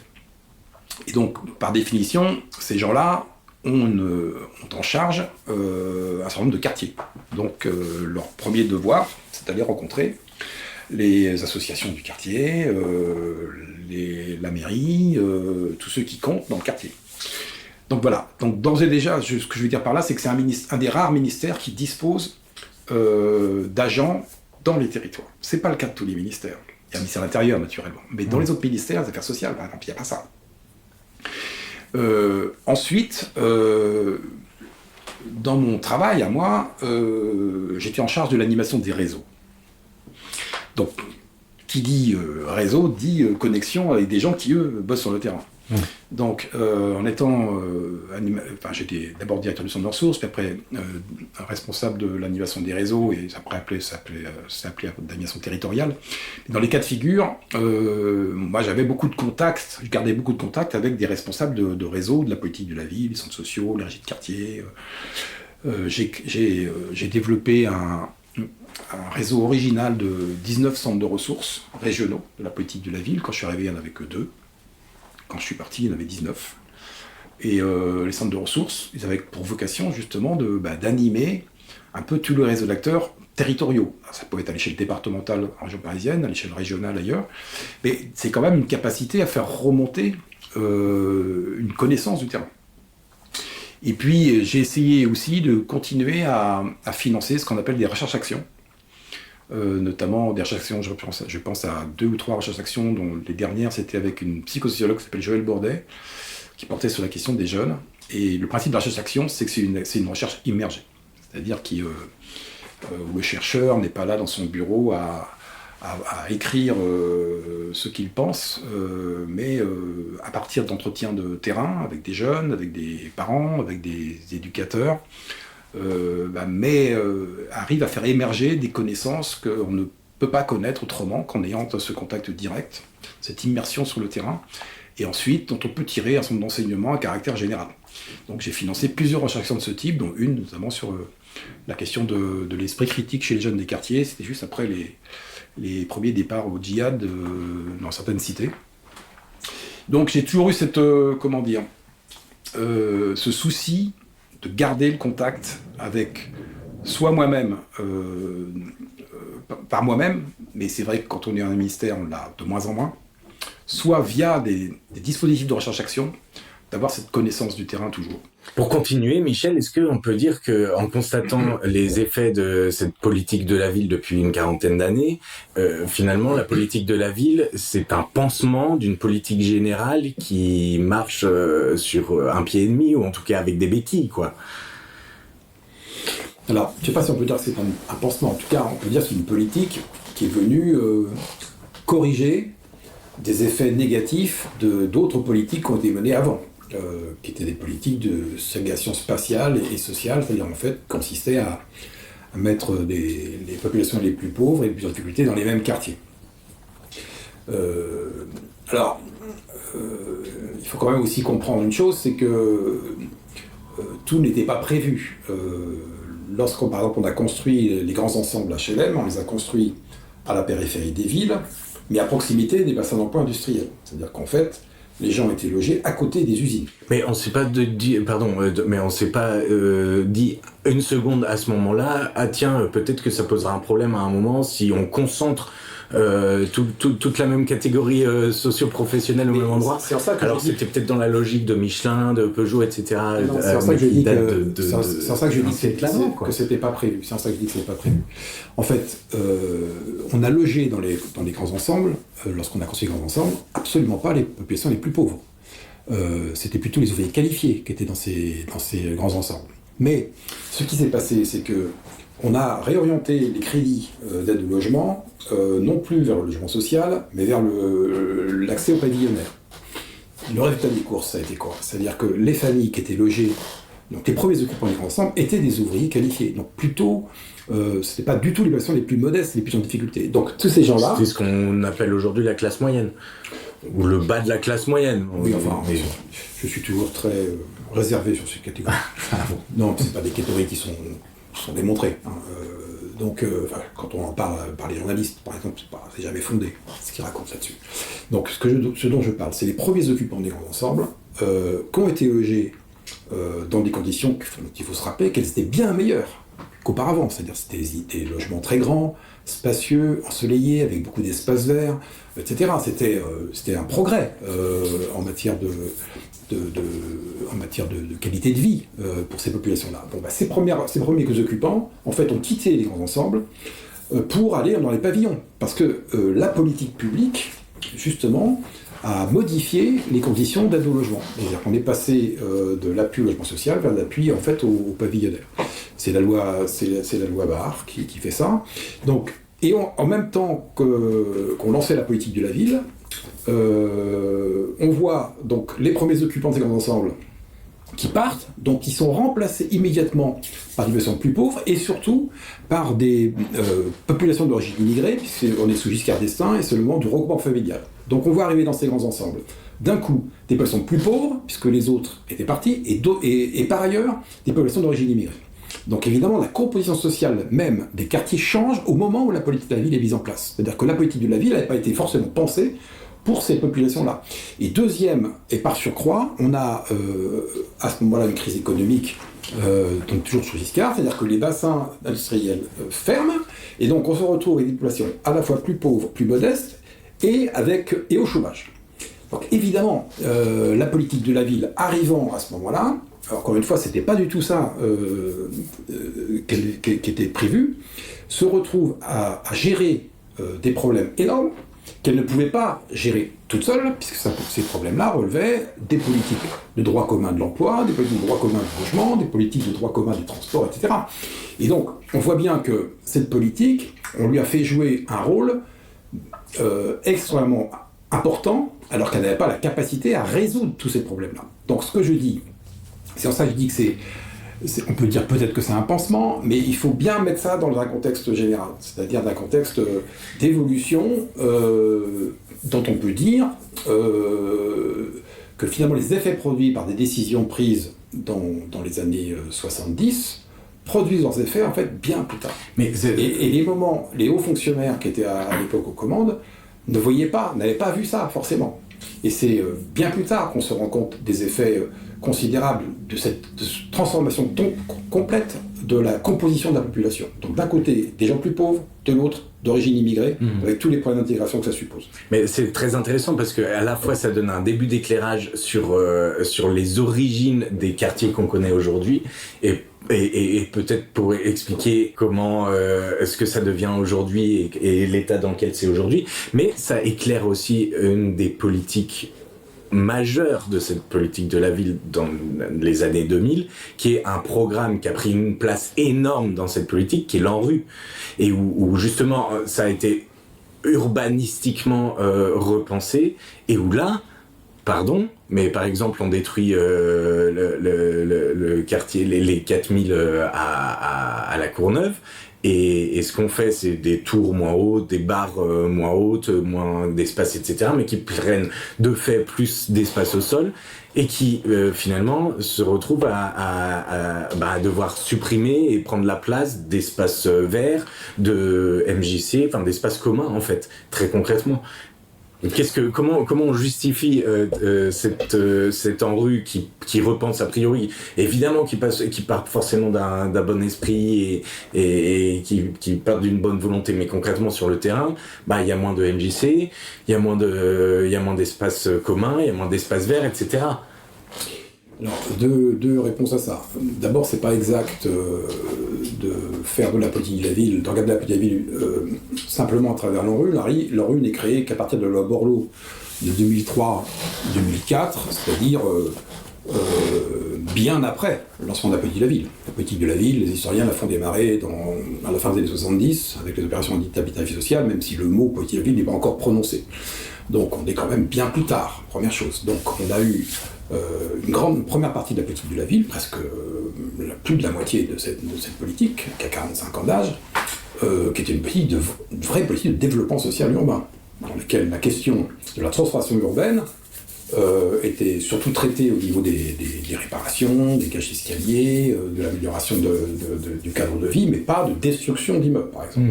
Et donc, par définition, ces gens-là ont en charge un certain nombre de quartiers. Donc, leur premier devoir, c'est d'aller rencontrer les associations du quartier, la mairie, tous ceux qui comptent dans le quartier. Donc voilà, donc d'ores et déjà, ce que je veux dire par là, c'est que c'est un des rares ministères qui dispose d'agents dans les territoires. C'est pas le cas de tous les ministères. Il y a un ministère de l'Intérieur, naturellement. Mais dans les autres ministères, les affaires sociales, par exemple, il n'y a pas ça. Ensuite, dans mon travail à moi, j'étais en charge de l'animation des réseaux. Donc, qui dit réseau, dit connexion avec des gens qui, eux, bossent sur le terrain. Donc, en étant j'étais d'abord directeur du centre de ressources, puis après responsable de l'animation des réseaux, et après ça s'appelait d'animation territoriale. Et dans les cas de figure, moi j'avais beaucoup de contacts, je gardais beaucoup de contacts avec des responsables de réseaux, de la politique de la ville, les centres sociaux, les régies de quartier. J'ai développé un réseau original de 19 centres de ressources régionaux de la politique de la ville. Quand je suis arrivé, il n'y en avait que 2. Quand je suis parti, il y en avait 19. Et les centres de ressources, ils avaient pour vocation justement d'animer un peu tout le réseau d'acteurs territoriaux. Alors, ça peut être à l'échelle départementale en région parisienne, à l'échelle régionale ailleurs, mais c'est quand même une capacité à faire remonter une connaissance du terrain. Et puis j'ai essayé aussi de continuer à financer ce qu'on appelle des recherches-actions. Notamment des recherches-actions, je pense à 2 ou 3 recherches-actions, dont les dernières c'était avec une psychosociologue qui s'appelle Joëlle Bourdet, qui portait sur la question des jeunes. Et le principe de la recherche-action, c'est que c'est une recherche immergée. C'est-à-dire où le chercheur n'est pas là dans son bureau à écrire ce qu'il pense, mais à partir d'entretiens de terrain avec des jeunes, avec des parents, avec des éducateurs, arrive à faire émerger des connaissances qu'on ne peut pas connaître autrement qu'en ayant ce contact direct, cette immersion sur le terrain, et ensuite dont on peut tirer un certain nombre d'enseignements à caractère général. Donc j'ai financé plusieurs recherches de ce type, dont une notamment sur la question de l'esprit critique chez les jeunes des quartiers. C'était juste après les premiers départs au djihad dans certaines cités. Donc j'ai toujours eu ce souci de garder le contact avec soit moi-même, par moi-même, mais c'est vrai que quand on est dans un ministère, on l'a de moins en moins, soit via des dispositifs de recherche-action, d'avoir cette connaissance du terrain toujours. Pour continuer, Michel, est-ce qu'on peut dire qu'en constatant les effets de cette politique de la ville depuis une quarantaine d'années, finalement, la politique de la ville, c'est un pansement d'une politique générale qui marche sur un pied et demi, ou en tout cas avec des béquilles, quoi. Alors, je ne sais pas si on peut dire que c'est un pansement. En tout cas, on peut dire que c'est une politique qui est venue corriger des effets négatifs d'autres politiques qui ont été menées avant. Qui étaient des politiques de ségrégation spatiale et sociale, c'est-à-dire en fait consistaient à mettre les populations les plus pauvres et les plus en difficulté dans les mêmes quartiers. Il faut quand même aussi comprendre une chose, c'est que tout n'était pas prévu. Lorsqu'on, par exemple, on a construit les grands ensembles HLM, on les a construits à la périphérie des villes, mais à proximité des bassins d'emploi industriels. C'est-à-dire qu'en fait, les gens étaient logés à côté des usines. Mais on ne s'est pas dit une seconde à ce moment-là, ah tiens, peut-être que ça posera un problème à un moment si on concentre toute la même catégorie socio-professionnelle au même endroit. C'est ça que alors c'était peut-être dans la logique de Michelin, de Peugeot, etc. Non, c'est en ça que je dis que c'était pas prévu. C'est en ça que je dis que c'était pas prévu. En fait, on a logé dans les grands ensembles, lorsqu'on a construit les grands ensembles, absolument pas les populations les plus pauvres. C'était plutôt les ouvriers qualifiés qui étaient dans ces grands ensembles. Mais ce qui s'est passé, c'est que on a réorienté les crédits d'aide au logement, non plus vers le logement social, mais vers l'accès au pavillonnaire. Le résultat des courses, ça a été quoi ? C'est-à-dire que les familles qui étaient logées, donc les premiers occupants des grands ensembles, étaient des ouvriers qualifiés. Donc plutôt, c'était pas du tout les personnes les plus modestes, les plus en difficulté. Donc tous ces gens-là... C'est ce qu'on appelle aujourd'hui la classe moyenne. Ou le bas de la classe moyenne. Oui, enfin, je suis toujours très réservé sur ces catégories. Non, c'est pas des catégories qui sont démontrées. Hein. Quand on en parle par les journalistes, par exemple, c'est jamais fondé ce qu'ils racontent là-dessus. Donc, ce dont je parle, c'est les premiers occupants des grands ensembles qui ont été logés dans des conditions qu'il faut se rappeler qu'elles étaient bien meilleures qu'auparavant. C'est-à-dire c'était des logements très grands, spacieux, ensoleillés, avec beaucoup d'espaces verts, etc. C'était un progrès en matière de qualité de vie pour ces populations-là. Bon, ces premiers occupants, en fait, ont quitté les grands ensembles pour aller dans les pavillons. Parce que la politique publique, justement, à modifier les conditions d'aide au logement. C'est-à-dire qu'on est passé de l'appui au logement social vers l'appui en fait au pavillonnaire. C'est la loi Barre qui fait ça. Donc, et en même temps qu'on lançait la politique de la ville, on voit donc les premiers occupants de ces grands ensembles qui partent, donc qui sont remplacés immédiatement par des populations plus pauvres et surtout par des populations d'origine immigrée, puisqu'on est sous Giscard d'Estaing et c'est le moment du regroupement familial. Donc on voit arriver dans ces grands ensembles, d'un coup, des populations plus pauvres, puisque les autres étaient partis, et par ailleurs, des populations d'origine immigrée. Donc évidemment, la composition sociale même des quartiers change au moment où la politique de la ville est mise en place. C'est-à-dire que la politique de la ville n'avait pas été forcément pensée pour ces populations-là. Et deuxième, et par surcroît, on a à ce moment-là une crise économique, donc toujours sous Giscard, c'est-à-dire que les bassins industriels ferment, et donc on se retrouve avec des populations à la fois plus pauvres, plus modestes, et au chômage. Donc évidemment, la politique de la ville arrivant à ce moment-là, encore une fois, c'était pas du tout ça qui était prévu, se retrouve à gérer des problèmes énormes qu'elle ne pouvait pas gérer toute seule, puisque ces problèmes-là relevaient des politiques de droit commun de l'emploi, des politiques de droit commun du logement, des politiques de droit commun des transports, etc. Et donc, on voit bien que cette politique, on lui a fait jouer un rôle extrêmement important, alors qu'elle n'avait pas la capacité à résoudre tous ces problèmes-là. Donc, ce que je dis, c'est en ça que je dis que on peut dire peut-être que c'est un pansement, mais il faut bien mettre ça dans un contexte général, c'est-à-dire d'un contexte d'évolution dont on peut dire que finalement les effets produits par des décisions prises dans les années 70 produisent leurs effets en fait bien plus tard. Et les hauts fonctionnaires qui étaient à l'époque aux commandes n'avaient pas vu ça forcément. Et c'est bien plus tard qu'on se rend compte des effets considérables de cette transformation complète de la composition de la population. Donc d'un côté, des gens plus pauvres, de l'autre, d'origine immigrée, avec tous les problèmes d'intégration que ça suppose. Mais c'est très intéressant parce qu'à la fois ça donne un début d'éclairage sur les origines des quartiers qu'on connaît aujourd'hui et peut-être pour expliquer comment ce que ça devient aujourd'hui et l'état dans lequel c'est aujourd'hui, mais ça éclaire aussi une des politiques majeures de cette politique de la ville dans les années 2000, qui est un programme qui a pris une place énorme dans cette politique, qui est l'ANRU, et où justement ça a été urbanistiquement repensé, et où là, mais par exemple on détruit le quartier, les 4000 à la Courneuve, et ce qu'on fait, c'est des tours moins hautes, des barres moins hautes, moins d'espace, etc., mais qui prennent de fait plus d'espace au sol, et qui finalement se retrouvent à devoir supprimer et prendre la place d'espaces verts, de MJC, enfin d'espaces communs en fait, très concrètement. Comment on justifie cette ANRU qui repense a priori, évidemment qui part forcément d'un bon esprit et qui part d'une bonne volonté, mais concrètement sur le terrain, il y a moins de MJC, il y a moins d'espaces communs, il y a moins d'espaces verts, etc. Alors, deux réponses à ça. D'abord, c'est pas exact de faire de la politique de la ville, de regarder la politique de la ville simplement à travers l'ANRU. L'ANRU n'est créée qu'à partir de la loi Borloo de 2003-2004, c'est-à-dire bien après le lancement de la politique de la ville. La politique de la ville, les historiens la font démarrer à la fin des années 70, avec les opérations d'habitat social, même si le mot politique de la ville n'est pas encore prononcé. Donc on est quand même bien plus tard, première chose. Donc on a eu une première partie de la politique de la ville, presque plus de la moitié de cette politique, qui a 45 ans d'âge, qui était une vraie politique de développement social urbain, dans laquelle la question de la transformation urbaine était surtout traitée au niveau des réparations, des cages escaliers, de l'amélioration du cadre de vie, mais pas de destruction d'immeubles, par exemple.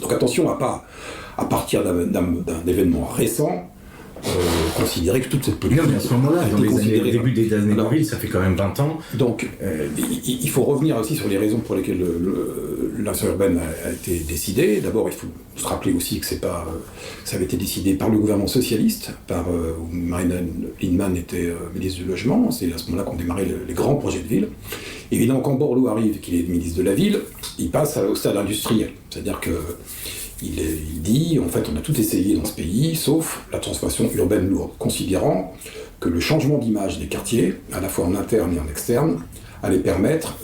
Donc attention à partir d'un événement récent, considérer que toute cette politique... Non, mais à ce moment-là, dans les début des années 2000, ça fait quand même 20 ans. Donc, il faut revenir aussi sur les raisons pour lesquelles l'insertion urbaine a été décidée. D'abord, il faut se rappeler aussi que ça avait été décidé par le gouvernement socialiste, où Marine Lindemann était ministre du Logement. C'est à ce moment-là qu'on démarrait les grands projets de ville. Évidemment, quand Borloo arrive, qu'il est ministre de la Ville, il passe au stade industriel. C'est-à-dire que il dit, en fait, on a tout essayé dans ce pays, sauf la transformation urbaine lourde, considérant que le changement d'image des quartiers, à la fois en interne et en externe, allait permettre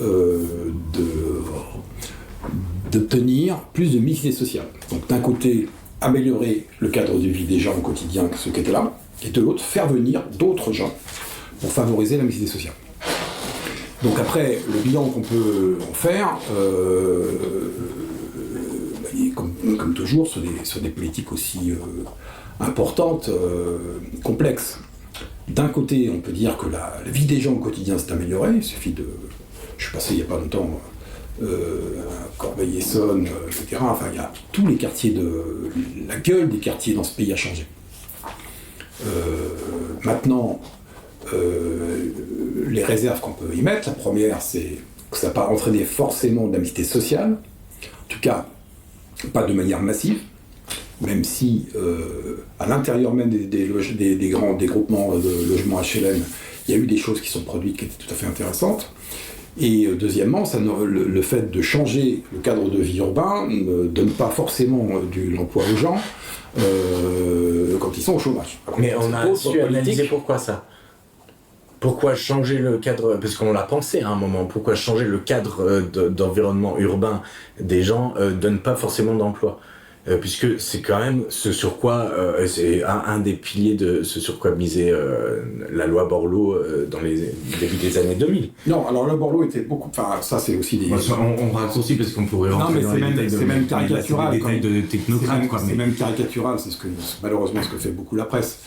d'obtenir plus de mixité sociale. Donc d'un côté, améliorer le cadre de vie des gens au quotidien, ceux qui étaient là, et de l'autre, faire venir d'autres gens pour favoriser la mixité sociale. Donc après, le bilan qu'on peut en faire, comme toujours, sur des politiques aussi importantes, complexes. D'un côté, on peut dire que la vie des gens au quotidien s'est améliorée. Il suffit de... Je suis passé il n'y a pas longtemps à Corbeil-Essonnes, etc. Enfin, il y a tous les quartiers la gueule des quartiers dans ce pays a changé. Maintenant, les réserves qu'on peut y mettre, la première, c'est que ça n'a pas entraîné forcément de la mixité sociale. En tout cas, pas de manière massive, même si à l'intérieur même des grands dégroupements de logements HLM, il y a eu des choses qui sont produites qui étaient tout à fait intéressantes. Et deuxièmement, le fait de changer le cadre de vie urbain ne donne pas forcément de l'emploi aux gens quand ils sont au chômage. Alors, mais on a su analyser pourquoi ça. Pourquoi changer le cadre, parce qu'on l'a pensé à un moment, pourquoi changer le cadre d'environnement urbain des gens donne pas forcément d'emploi, puisque c'est quand même ce sur quoi, c'est un des piliers de ce sur quoi misait la loi Borloo dans les débuts des années 2000. Non, alors la Borloo était beaucoup, enfin ça c'est aussi des... On raccourcit parce qu'on pourrait rentrer dans les détails c'est même caricatural, des détails de technocrates. C'est même caricatural, c'est malheureusement ce que fait beaucoup la presse.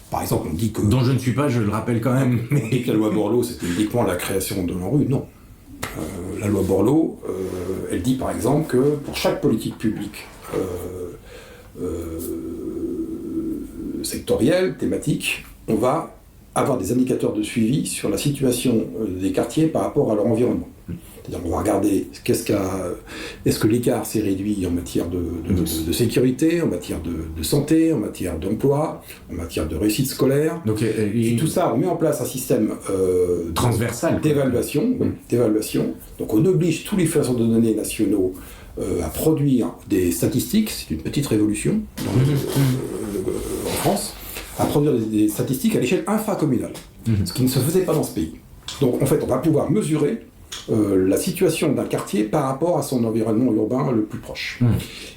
Par exemple, on dit que... Dont je ne suis pas, je le rappelle quand même. On dit que la loi Borloo, c'était uniquement la création de l'ANRU. Non. La loi Borloo, elle dit par exemple que pour chaque politique publique sectorielle, thématique, on va avoir des indicateurs de suivi sur la situation des quartiers par rapport à leur environnement. C'est-à-dire qu'on va regarder est-ce que l'écart s'est réduit en matière de sécurité, en matière de santé, en matière d'emploi, en matière de réussite scolaire. Donc, et tout ça, on met en place un système transversal d'évaluation. Donc on oblige tous les faiseurs de données nationaux à produire des statistiques, c'est une petite révolution en France, à produire des statistiques à l'échelle infracommunale, ce qui ne se faisait pas dans ce pays. Donc en fait, on va pouvoir mesurer la situation d'un quartier par rapport à son environnement urbain le plus proche.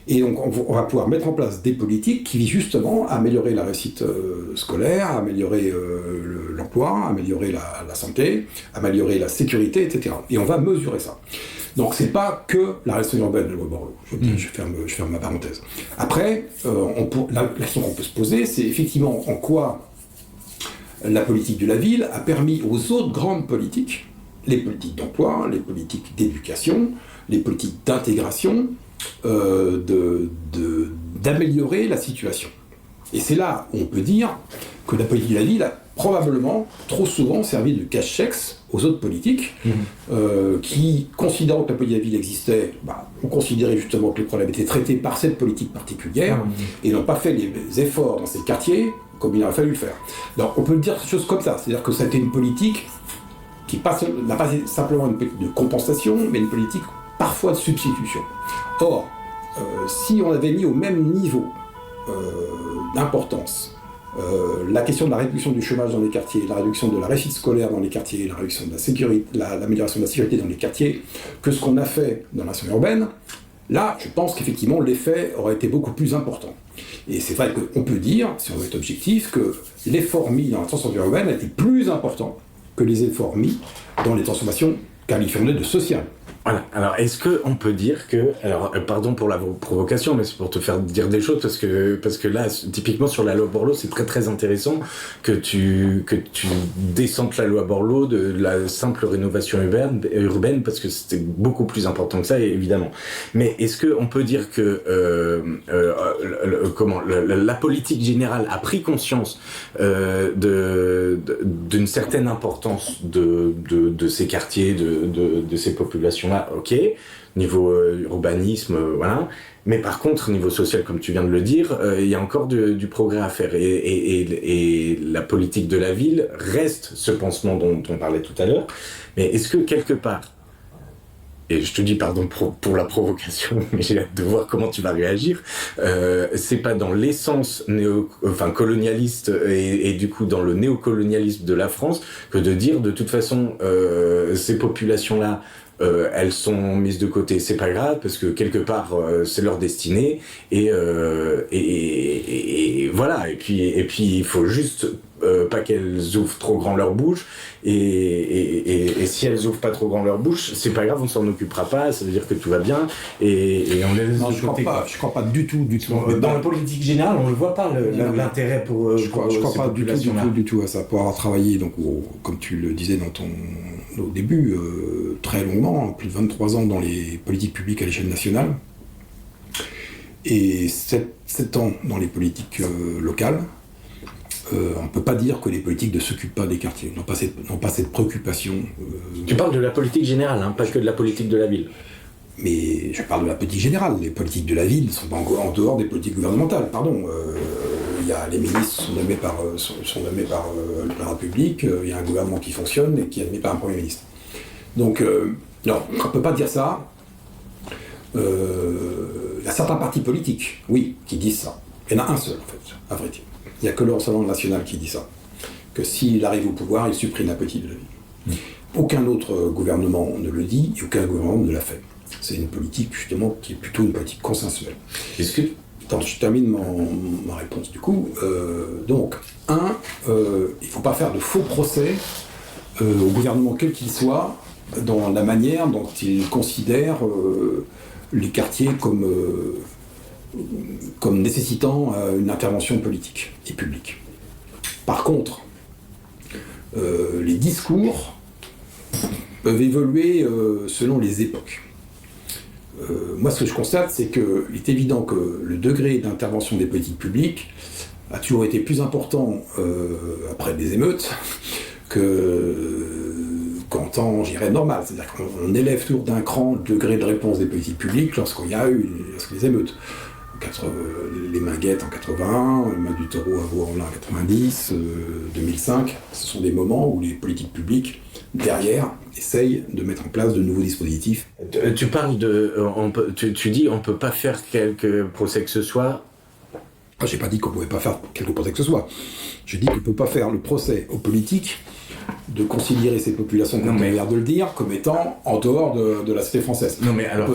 Et donc on va pouvoir mettre en place des politiques qui visent justement à améliorer la réussite scolaire, à améliorer l'emploi, à améliorer la santé, à améliorer la sécurité, etc. Et on va mesurer ça. Donc c'est pas que la rénovation urbaine de la loi Borloo. Je ferme ma parenthèse. Après, la question qu'on peut se poser, c'est effectivement en quoi la politique de la ville a permis aux autres grandes politiques, les politiques d'emploi, les politiques d'éducation, les politiques d'intégration, d'améliorer la situation. Et c'est là où on peut dire que la politique de la ville a probablement trop souvent servi de cache-chèque aux autres politiques qui, considérant que la politique de la ville existait, ont considéré justement que les problèmes étaient traités par cette politique particulière et n'ont pas fait les efforts dans ces quartiers comme il aurait fallu le faire. Donc on peut dire des choses comme ça, c'est-à-dire que ça a été une politique qui n'a pas simplement une politique de compensation, mais une politique parfois de substitution. Or, si on avait mis au même niveau d'importance la question de la réduction du chômage dans les quartiers, la réduction de la réussite scolaire dans les quartiers, la réduction de la sécurité, l'amélioration de la sécurité dans les quartiers, que ce qu'on a fait dans la zone urbaine, là, je pense qu'effectivement, l'effet aurait été beaucoup plus important. Et c'est vrai qu'on peut dire, si on veut être objectif, que l'effort mis dans la transformation urbaine a été plus important que les efforts mis dans les transformations qualifiées de sociales. Voilà. Alors, est-ce qu'on peut dire que... Alors, pardon pour la provocation, mais c'est pour te faire dire des choses, parce que là, typiquement sur la loi Borloo, c'est très très intéressant que tu descendes la loi Borloo de la simple rénovation urbaine, parce que c'était beaucoup plus important que ça, évidemment. Mais est-ce qu'on peut dire que la politique générale a pris conscience d'une certaine importance de ces quartiers, de ces populations-là, ok. niveau urbanisme, voilà. Mais par contre, niveau social, comme tu viens de le dire, il y a encore du progrès à faire. Et la politique de la ville reste ce pansement dont on parlait tout à l'heure. Mais est-ce que quelque part, et je te dis pardon pour la provocation, mais j'ai hâte de voir comment tu vas réagir, c'est pas dans l'essence colonialiste et du coup dans le néocolonialisme de la France que de dire de toute façon ces populations-là elles sont mises de côté, c'est pas grave parce que quelque part c'est leur destinée et voilà, et puis il faut juste pas qu'elles ouvrent trop grand leur bouche et si elles ouvrent pas trop grand leur bouche, c'est pas grave, on s'en occupera pas, ça veut dire que tout va bien et on les laisse de côté. Je crois pas du tout. Dans la politique générale, on ne voit pas l'intérêt pour je crois pas du tout à ça. Pour avoir travaillé, donc, comme tu le disais au début, très longuement, plus de 23 ans dans les politiques publiques à l'échelle nationale, et 7 ans dans les politiques locales, on ne peut pas dire que les politiques ne s'occupent pas des quartiers, n'ont pas cette préoccupation. Tu parles de la politique générale, hein, pas que de la politique de la ville. Mais je parle de la politique générale. Les politiques de la ville ne sont pas en dehors des politiques gouvernementales, pardon. Les ministres sont nommés par la République, il y a un gouvernement qui fonctionne et qui est nommé par un Premier ministre. Donc, non, on ne peut pas dire ça. Il y a certains partis politiques, oui, qui disent ça. Il y en a un seul, en fait, à vrai dire. Il n'y a que le Rassemblement national qui dit ça. Que s'il arrive au pouvoir, il supprime la politique de la ville. Aucun autre gouvernement ne le dit et aucun gouvernement ne l'a fait. C'est une politique, justement, qui est plutôt une politique consensuelle. Est-ce que... Attends, je termine ma réponse, du coup. Donc, il ne faut pas faire de faux procès au gouvernement, quel qu'il soit, dans la manière dont il considère les quartiers comme nécessitant une intervention politique et publique. Par contre, les discours peuvent évoluer selon les époques. Moi, ce que je constate, c'est qu'il est évident que le degré d'intervention des politiques publiques a toujours été plus important après les émeutes qu'en temps, je dirais, normal. C'est-à-dire qu'on élève toujours d'un cran le degré de réponse des politiques publiques lorsqu'il y a eu les émeutes. Les Minguettes en 81, le Main du Taureau à Vaux-en-Velin en 90, 2005, ce sont des moments où les politiques publiques, derrière, essayent de mettre en place de nouveaux dispositifs. Tu parles tu dis on ne peut pas faire quelque procès que ce soit. J'ai pas dit qu'on ne pouvait pas faire quelque procès que ce soit. J'ai dit qu'on ne peut pas faire le procès aux politiques de considérer ces populations, comme on a l'air de le dire, comme étant en dehors de la société française. Non mais alors,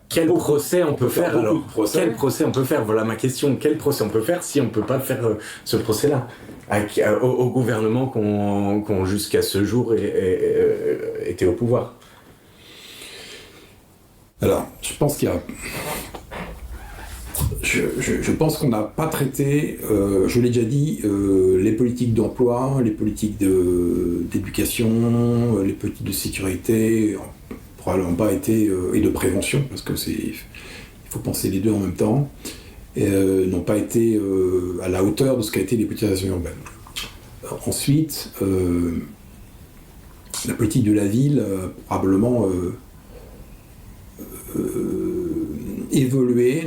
quel procès on peut faire alors ? Quel procès on peut faire ? Voilà ma question. Quel procès on peut faire si on ne peut pas faire ce procès-là au gouvernement qu'on jusqu'à ce jour était au pouvoir ? Alors, je pense qu'il y a... Je pense qu'on n'a pas traité, je l'ai déjà dit, les politiques d'emploi, les politiques d'éducation, les politiques de sécurité, probablement pas été, et de prévention, parce que il faut penser les deux en même temps, n'ont pas été à la hauteur de ce qu'a été les politiques urbaines. Ensuite, la politique de la ville, probablement évoluer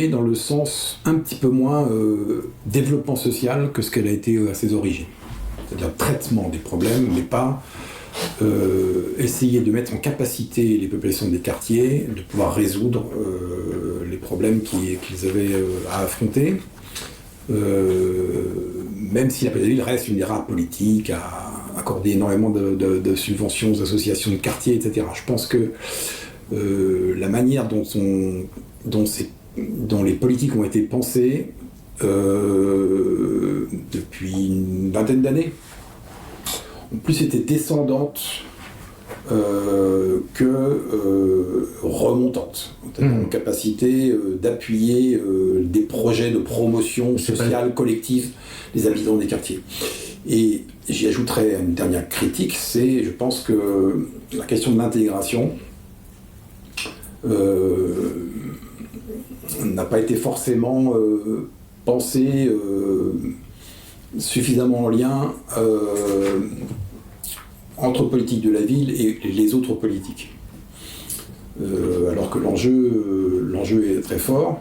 dans le sens un petit peu moins développement social que ce qu'elle a été à ses origines. C'est-à-dire traitement des problèmes, mais pas essayer de mettre en capacité les populations des quartiers de pouvoir résoudre les problèmes qu'ils avaient à affronter. Même si la politique de la ville reste une des rares politiques à accorder énormément de subventions aux associations de quartier, etc. Je pense que la manière dont les politiques ont été pensées depuis une vingtaine d'années ont plus été descendantes que remontantes, en capacité d'appuyer des projets de promotion sociale collective des habitants des quartiers. Et j'y ajouterais une dernière critique, c'est, je pense que la question de l'intégration n'a pas été forcément pensée entre politique de la ville et les autres politiques. Alors que l'enjeu est très fort.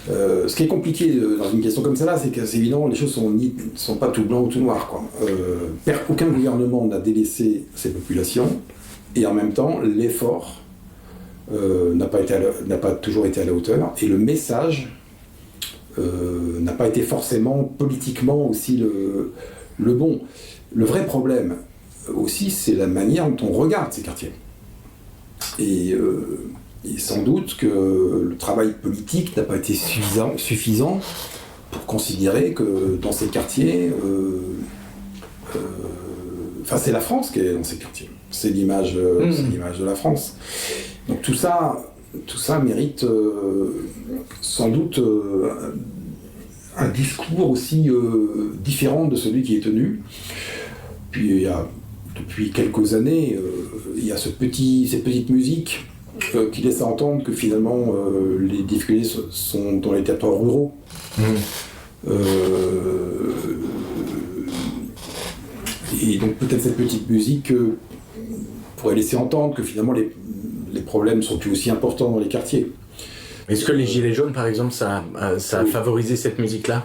Ce qui est compliqué dans une question comme celle-là, c'est que c'est évident, les choses sont pas tout blanc ou tout noir, quoi. Aucun gouvernement n'a délaissé ses populations, et en même temps, l'effort n'a pas toujours été à la hauteur, et le message n'a pas été forcément politiquement aussi le bon. Le vrai problème aussi, c'est la manière dont on regarde ces quartiers. Et sans doute que le travail politique n'a pas été suffisant pour considérer que dans ces quartiers, c'est la France qui est dans ces quartiers. C'est l'image de la France. Donc tout ça mérite sans doute un discours aussi différent de celui qui est tenu. Puis depuis quelques années, il y a cette petite musique qui laisse entendre que finalement les difficultés sont dans les territoires ruraux. Et donc peut-être cette petite musique pourrait laisser entendre que finalement les problèmes sont plus aussi importants dans les quartiers. Est-ce que les Gilets jaunes, par exemple, ça a favorisé cette musique-là ?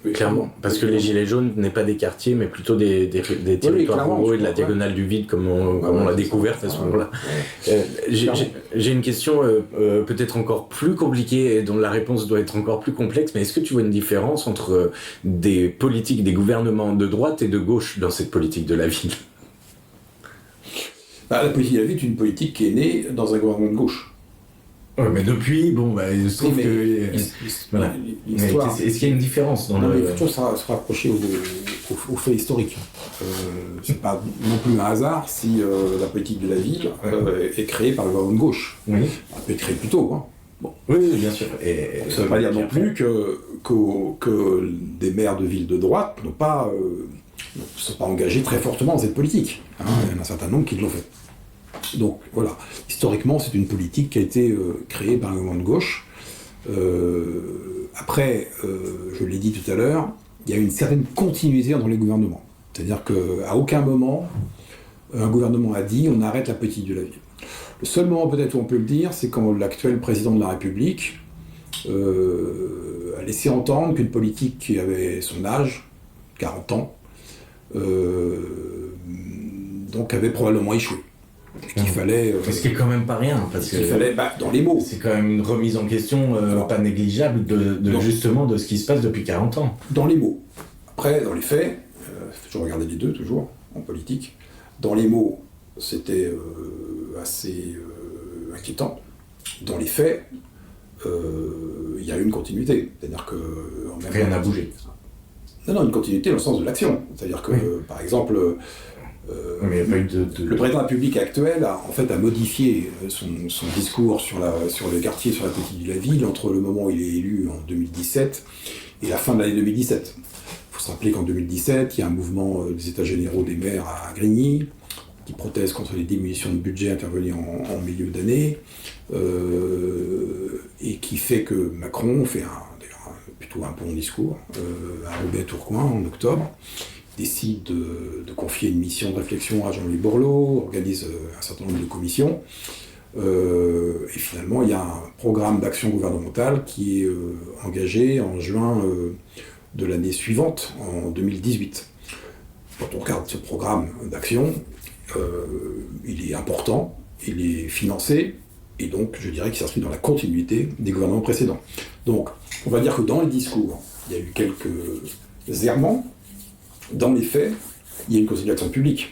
Oui, clairement. Parce que les Gilets jaunes n'est pas des quartiers, mais plutôt des territoires ruraux et de la diagonale du vide, comme on l'a découverte à ce moment-là. J'ai une question peut-être encore plus compliquée et dont la réponse doit être encore plus complexe, mais est-ce que tu vois une différence entre des politiques, des gouvernements de droite et de gauche dans cette politique de la ville ? La politique de la ville est une politique qui est née dans un gouvernement de gauche. Ouais, mais depuis, il se trouve que... Voilà. Est-ce qu'il y a une différence dans il faut toujours se rapprocher aux faits historiques. C'est pas non plus un hasard si la politique de la ville est créée par le gouvernement de gauche. Oui. Elle peut être créée plus tôt. Hein. Bon. Oui, bien sûr. Ça ne veut pas dire non plus que des maires de villes de droite ne sont pas engagés très fortement dans cette politique. Hein. Il y en a un certain nombre qui l'ont fait. Donc voilà, historiquement c'est une politique qui a été créée par un gouvernement de gauche. Après, je l'ai dit tout à l'heure, il y a une certaine continuité entre les gouvernements. C'est-à-dire qu'à aucun moment, un gouvernement a dit on arrête la politique de la ville. Le seul moment peut-être où on peut le dire, c'est quand l'actuel président de la République a laissé entendre qu'une politique qui avait son âge, 40 ans, donc avait probablement échoué. Qu'il fallait, ce qui est quand même pas rien, parce qu'il fallait, dans les mots. C'est quand même une remise en question pas négligeable justement de ce qui se passe depuis 40 ans. Dans les mots. Après, dans les faits, faut toujours regarder les deux, toujours, en politique. Dans les mots, c'était assez inquiétant. Dans les faits, il y a eu une continuité. C'est-à-dire que... Rien n'a bougé. Non, une continuité dans le sens de l'action. C'est-à-dire que, par exemple... mais il y a pas eu le président de la République actuel a modifié son discours sur le quartier, sur la politique de la ville, entre le moment où il est élu en 2017 et la fin de l'année 2017. Il faut se rappeler qu'en 2017, il y a un mouvement des États généraux des maires à Grigny, qui proteste contre les diminutions de budget intervenues en milieu d'année, et qui fait que Macron fait plutôt un bon discours à Roubaix-Tourcoing en octobre, décide de confier une mission de réflexion à Jean-Louis Borloo, organise un certain nombre de commissions, et finalement il y a un programme d'action gouvernementale qui est engagé en juin de l'année suivante, en 2018. Quand on regarde ce programme d'action, il est important, il est financé, et donc je dirais qu'il s'inscrit dans la continuité des gouvernements précédents. Donc on va dire que dans le discours, il y a eu quelques errements. Dans les faits, il y a une continuation publique.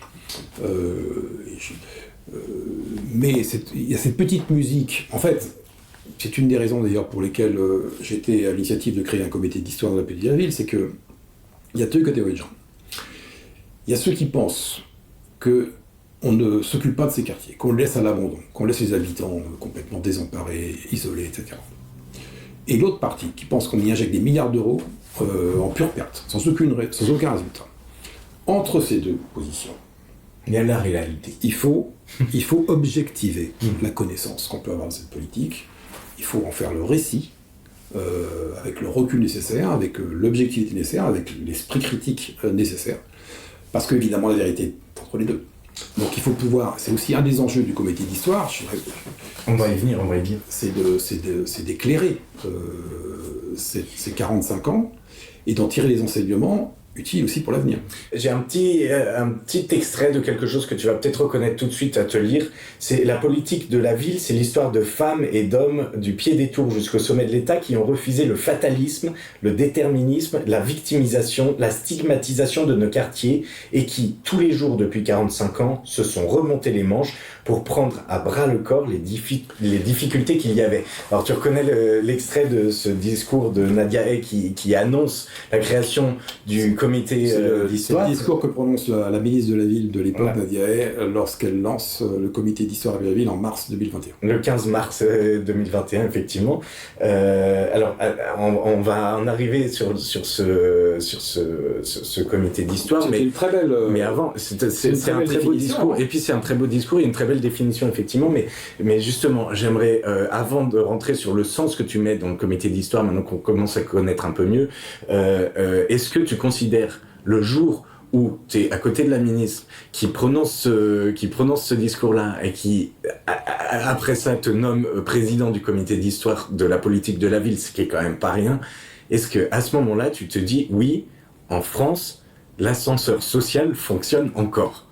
Mais il y a cette petite musique. En fait, c'est une des raisons d'ailleurs pour lesquelles j'étais à l'initiative de créer un comité d'histoire de la petite ville, c'est qu'il y a deux catégories de gens. Il y a ceux qui pensent qu'on ne s'occupe pas de ces quartiers, qu'on le laisse à l'abandon, qu'on laisse les habitants complètement désemparés, isolés, etc. Et l'autre partie qui pense qu'on y injecte des milliards d'euros en pure perte, sans aucun résultat. Entre ces deux positions, il y a la réalité. Il faut objectiver la connaissance qu'on peut avoir de cette politique, il faut en faire le récit, avec le recul nécessaire, avec l'objectivité nécessaire, avec l'esprit critique nécessaire, Parce qu'évidemment, la vérité est entre les deux. Donc il faut pouvoir, c'est aussi un des enjeux du comité d'histoire, On va y venir. c'est d'éclairer ces 45 ans et d'en tirer les enseignements utiles aussi pour l'avenir. J'ai un petit extrait de quelque chose que tu vas peut-être reconnaître tout de suite à te lire. C'est la politique de la ville, c'est l'histoire de femmes et d'hommes du pied des tours jusqu'au sommet de l'État qui ont refusé le fatalisme, le déterminisme, la victimisation, la stigmatisation de nos quartiers et qui, tous les jours depuis 45 ans, se sont remontés les manches pour prendre à bras le corps les difficultés qu'il y avait. Alors tu reconnais l'extrait de ce discours de Nadia Hay qui annonce la création du comité d'histoire. C'est le discours que prononce la ministre de la Ville de l'époque, Nadia Hay, lorsqu'elle lance le comité d'histoire de la ville en mars 2021. Le 15 mars 2021, effectivement. Alors, on va en arriver sur ce comité d'histoire, mais une très belle. Mais avant, c'est un très beau discours. Hein. Et puis c'est un très beau discours et une très belle définition, effectivement. Mais justement, j'aimerais, avant de rentrer sur le sens que tu mets dans le comité d'histoire, maintenant qu'on commence à connaître un peu mieux, est-ce que tu considères le jour où tu es à côté de la ministre qui prononce ce discours-là et qui, après ça, te nomme président du comité d'histoire de la politique de la ville, ce qui est quand même pas rien, est-ce que à ce moment-là, tu te dis, oui, en France, l'ascenseur social fonctionne encore?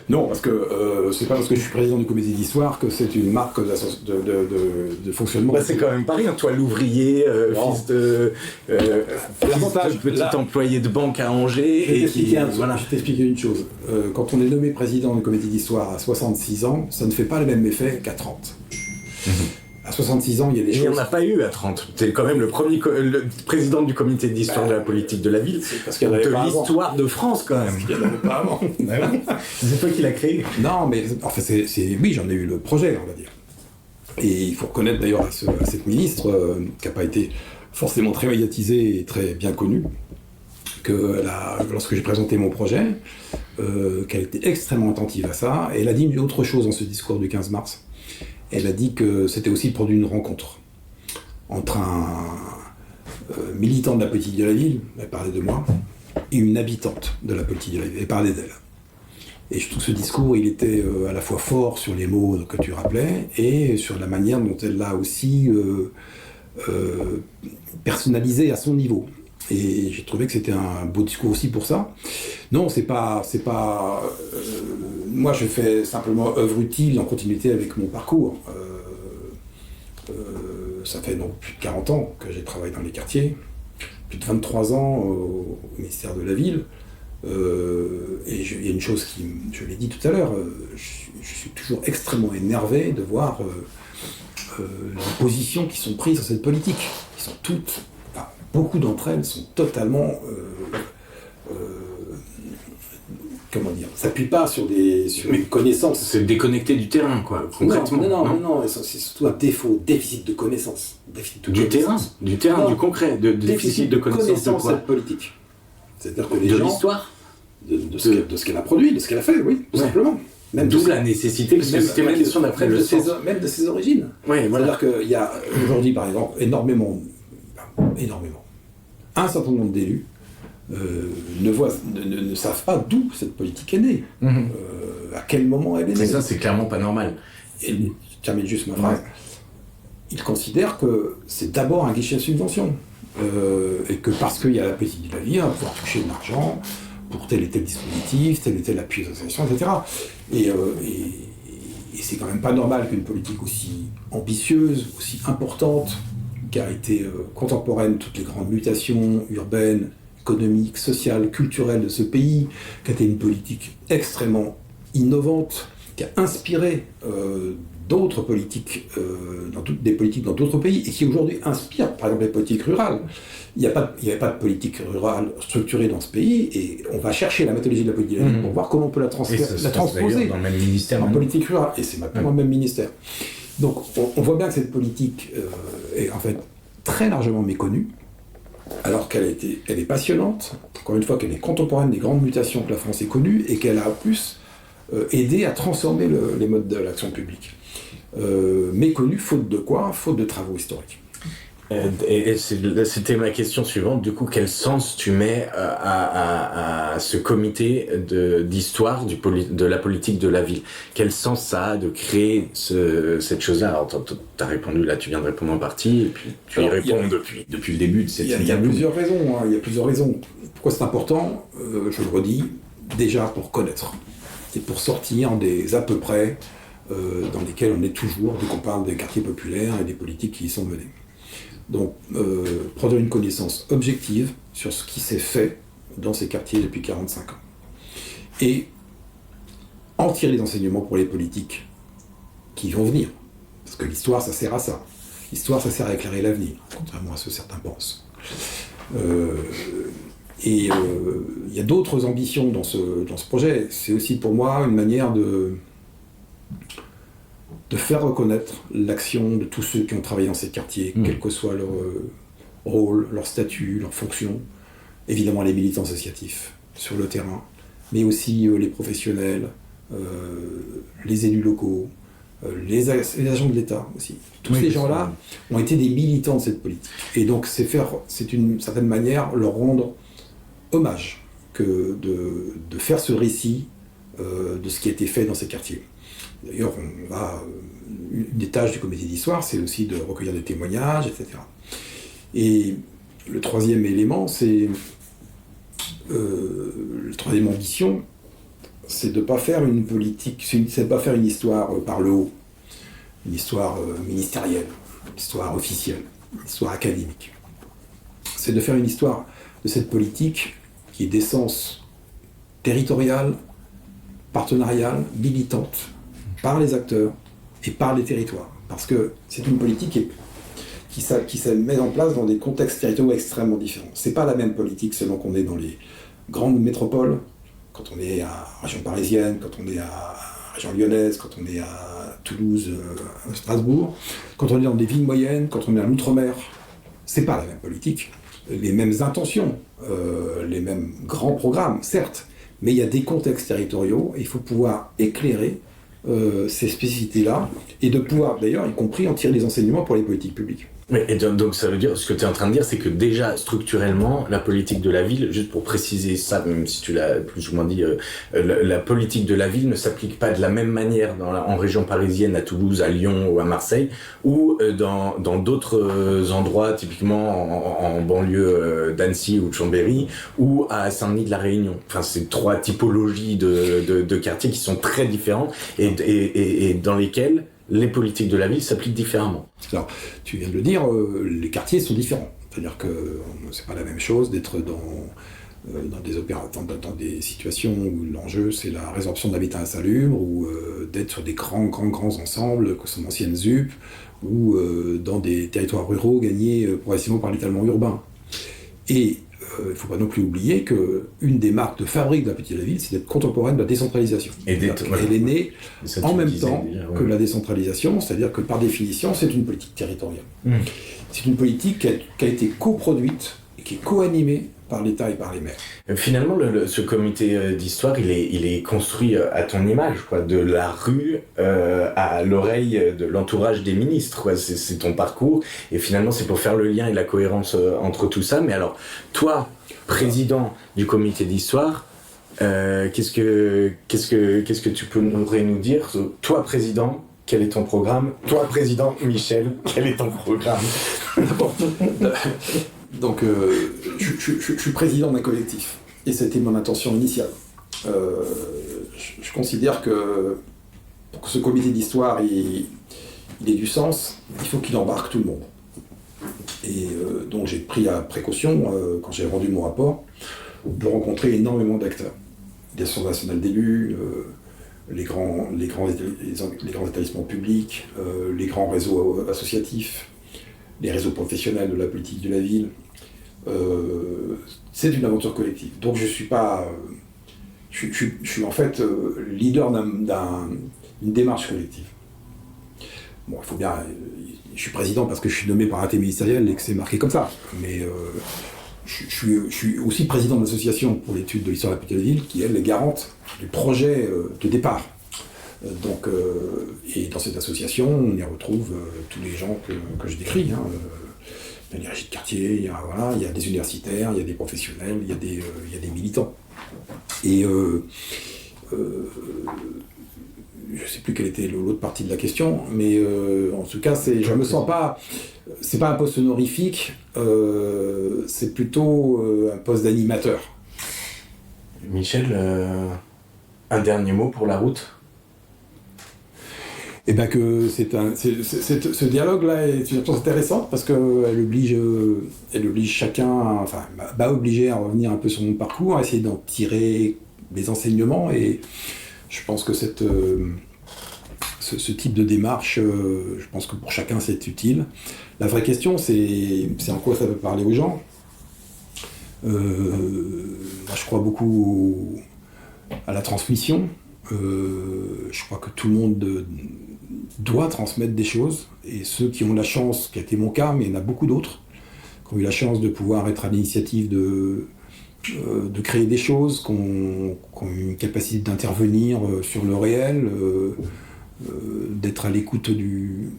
Non, parce que c'est pas parce que je suis président du comité d'histoire que c'est une marque de fonctionnement. Bah, c'est quand même pas rien, toi l'ouvrier, fils de petit employé de banque à Angers. Je vais t'expliquer une chose. Quand on est nommé président du comité d'histoire à 66 ans, ça ne fait pas le même effet qu'à 30. À 66 ans, il y a des choses... Il n'y en a pas eu à 30. Tu es quand même le premier le président du comité d'histoire de la politique de la ville. Parce qu'il y en avait de pas l'histoire avant. De France, quand même. Parce qu'il n'y en avait pas avant. C'est toi qui l'as créé. Non, mais enfin, oui, j'en ai eu le projet, on va dire. Et il faut reconnaître d'ailleurs à cette ministre, qui n'a pas été forcément très médiatisée et très bien connue, que lorsque j'ai présenté mon projet, qu'elle était extrêmement attentive à ça. Et elle a dit une autre chose dans ce discours du 15 mars. Elle a dit que c'était aussi le produit d'une rencontre entre un militant de la politique de la ville, elle parlait de moi, et une habitante de la politique de la ville, elle parlait d'elle. Et je trouve que ce discours, il était à la fois fort sur les mots que tu rappelais, et sur la manière dont elle l'a aussi personnalisé à son niveau. Et j'ai trouvé que c'était un beau discours aussi pour ça. Non, c'est pas. Moi, je fais simplement œuvre utile en continuité avec mon parcours. Ça fait donc plus de 40 ans que j'ai travaillé dans les quartiers, plus de 23 ans au ministère de la Ville. Et il y a une chose qui, je l'ai dit tout à l'heure, je suis toujours extrêmement énervé de voir les positions qui sont prises dans cette politique, qui sont toutes. Beaucoup d'entre elles sont totalement, comment dire, s'appuient pas sur une connaissance. C'est déconnecté du terrain, quoi, concrètement. Non, c'est surtout un déficit de connaissance. Du terrain, du concret, déficit de connaissance de quoi? Politique. C'est-à-dire que les de gens, l'histoire de ce qu'elle a produit, de ce qu'elle a fait, oui, tout simplement. D'où la nécessité, parce que c'était ma question d'après le sens. Même de ses origines. Oui, voilà. C'est-à-dire qu'il y a aujourd'hui, par exemple, énormément, un certain nombre d'élus ne savent pas d'où cette politique est née, à quel moment elle est née. Mais ça, c'est clairement pas normal. Et je termine juste ma phrase. Ils considèrent que c'est d'abord un guichet de subvention, et que parce qu'il y a la politique de la vie, on va pouvoir toucher de l'argent pour tel et tel dispositif, tel et tel appui aux associations, etc. Et c'est quand même pas normal qu'une politique aussi ambitieuse, aussi importante, qui a été contemporaine de toutes les grandes mutations urbaines, économiques, sociales, culturelles de ce pays, qui a été une politique extrêmement innovante, qui a inspiré d'autres politiques, des politiques dans d'autres pays, et qui aujourd'hui inspire, par exemple, les politiques rurales. Il n'y avait pas de politique rurale structurée dans ce pays, et on va chercher la méthodologie de la politique pour voir comment on peut la transposer dans le même ministère en politique rurale, et c'est maintenant le même ministère. Donc on voit bien que cette politique est en fait très largement méconnue, alors qu'elle est passionnante, encore une fois qu'elle est contemporaine des grandes mutations que la France est connue, et qu'elle a en plus aidé à transformer les modes de l'action publique. Méconnue, faute de quoi? Faute de travaux historiques. C'était ma question suivante. Du coup, quel sens tu mets à ce comité d'histoire de la politique de la ville? Quel sens ça a de créer cette chose-là? Alors, t'as répondu là, tu viens de répondre en partie, et puis tu y réponds depuis le début de cette interview. Il y a plusieurs raisons. Il y a plusieurs raisons. Pourquoi c'est important? Je le redis. Déjà pour connaître et pour sortir des à peu près dans lesquels on est toujours dès qu'on parle des quartiers populaires et des politiques qui y sont menées. Donc, produire une connaissance objective sur ce qui s'est fait dans ces quartiers depuis 45 ans. Et en tirer les enseignements pour les politiques qui vont venir. Parce que l'histoire, ça sert à ça. L'histoire, ça sert à éclairer l'avenir, contrairement à ce que certains pensent. Il y a d'autres ambitions dans ce projet. C'est aussi pour moi une manière de faire reconnaître l'action de tous ceux qui ont travaillé dans ces quartiers, quel que soit leur rôle, leur statut, leur fonction. Évidemment les militants associatifs sur le terrain, mais aussi les professionnels, les élus locaux, les agents de l'État aussi. Tous ces gens-là ont été des militants de cette politique. Et donc c'est une certaine manière leur rendre hommage que de faire ce récit de ce qui a été fait dans ces quartiers. D'ailleurs, une des tâches du comité d'histoire, c'est aussi de recueillir des témoignages, etc. Et le troisième élément, la troisième ambition, c'est de ne pas faire une politique, c'est de ne pas faire une histoire par le haut, une histoire ministérielle, une histoire officielle, une histoire académique. C'est de faire une histoire de cette politique qui est d'essence territoriale, partenariale, militante, par les acteurs et par les territoires. Parce que c'est une politique qui se met en place dans des contextes territoriaux extrêmement différents. C'est pas la même politique selon qu'on est dans les grandes métropoles, quand on est à région parisienne, quand on est à région lyonnaise, quand on est à Toulouse, à Strasbourg, quand on est dans des villes moyennes, quand on est à l'outre-mer. C'est pas la même politique. Les mêmes intentions, les mêmes grands programmes, certes, mais il y a des contextes territoriaux et il faut pouvoir éclairer ces spécificités-là et de pouvoir, d'ailleurs, y compris en tirer des enseignements pour les politiques publiques. Oui, et donc ça veut dire, ce que tu es en train de dire, c'est que déjà, structurellement, la politique de la ville, juste pour préciser ça, même si tu l'as plus ou moins dit, la politique de la ville ne s'applique pas de la même manière en région parisienne, à Toulouse, à Lyon ou à Marseille, ou dans d'autres endroits, typiquement en banlieue d'Annecy ou de Chambéry, ou à Saint-Denis de la Réunion. Enfin, c'est trois typologies de quartiers qui sont très différents et dans lesquels les politiques de la ville s'appliquent différemment. Alors, tu viens de le dire, les quartiers sont différents. C'est-à-dire que c'est pas la même chose d'être dans des situations où l'enjeu c'est la résorption d'habitat insalubre, ou d'être sur des grands ensembles, que sont anciennes ZUP, ou dans des territoires ruraux gagnés progressivement par l'étalement urbain. Et il ne faut pas non plus oublier qu'une des marques de fabrique de la petite ville, c'est d'être contemporaine de la décentralisation. Elle est née en même temps que la décentralisation, c'est-à-dire que par définition, c'est une politique territoriale. C'est une politique qui a été coproduite et qui est co-animée par l'État et par les maires. Finalement, ce comité d'histoire, il est construit à ton image, quoi, de la rue à l'oreille de l'entourage des ministres, quoi. C'est ton parcours, et finalement, c'est pour faire le lien et la cohérence entre tout ça. Mais alors, toi, président du comité d'histoire, qu'est-ce que tu pourrais nous dire? Toi, président, quel est ton programme? Toi, président Michel, quel est ton programme? Donc, je suis président d'un collectif, et c'était mon intention initiale. Je considère que pour que ce comité d'histoire il ait du sens, il faut qu'il embarque tout le monde. Et donc j'ai pris la précaution, quand j'ai rendu mon rapport, de rencontrer énormément d'acteurs. L'Association nationale d'élus, les grands établissements publics, les grands réseaux associatifs, les réseaux professionnels de la politique de la ville. C'est une aventure collective. Donc je suis pas... je suis en fait leader d'une démarche collective. Bon, il faut bien... Je suis président parce que je suis nommé par arrêté ministériel et que c'est marqué comme ça. Mais je suis aussi président de l'association pour l'étude de l'histoire de la petite ville, qui, elle, est garante du projet de départ. Donc, et dans cette association, on y retrouve tous les gens que je décris, Il y a des régies de quartier, il y a des universitaires, il y a des professionnels, il y a des militants. Et je ne sais plus quelle était l'autre partie de la question, mais en tout cas, je me sens pas. C'est pas un poste honorifique, c'est plutôt un poste d'animateur. Michel, un dernier mot pour la route ? Eh bien que ce dialogue-là est une chose intéressante parce qu'elle oblige chacun, enfin, va obliger à revenir un peu sur mon parcours, à essayer d'en tirer des enseignements, et je pense que ce type de démarche, je pense que pour chacun c'est utile. La vraie question, c'est en quoi ça peut parler aux gens. Moi, je crois beaucoup à la transmission. Je crois que tout le monde doit transmettre des choses, et ceux qui ont la chance, qui a été mon cas, mais il y en a beaucoup d'autres, qui ont eu la chance de pouvoir être à l'initiative de créer des choses, qui ont une capacité d'intervenir sur le réel, d'être à l'écoute d'une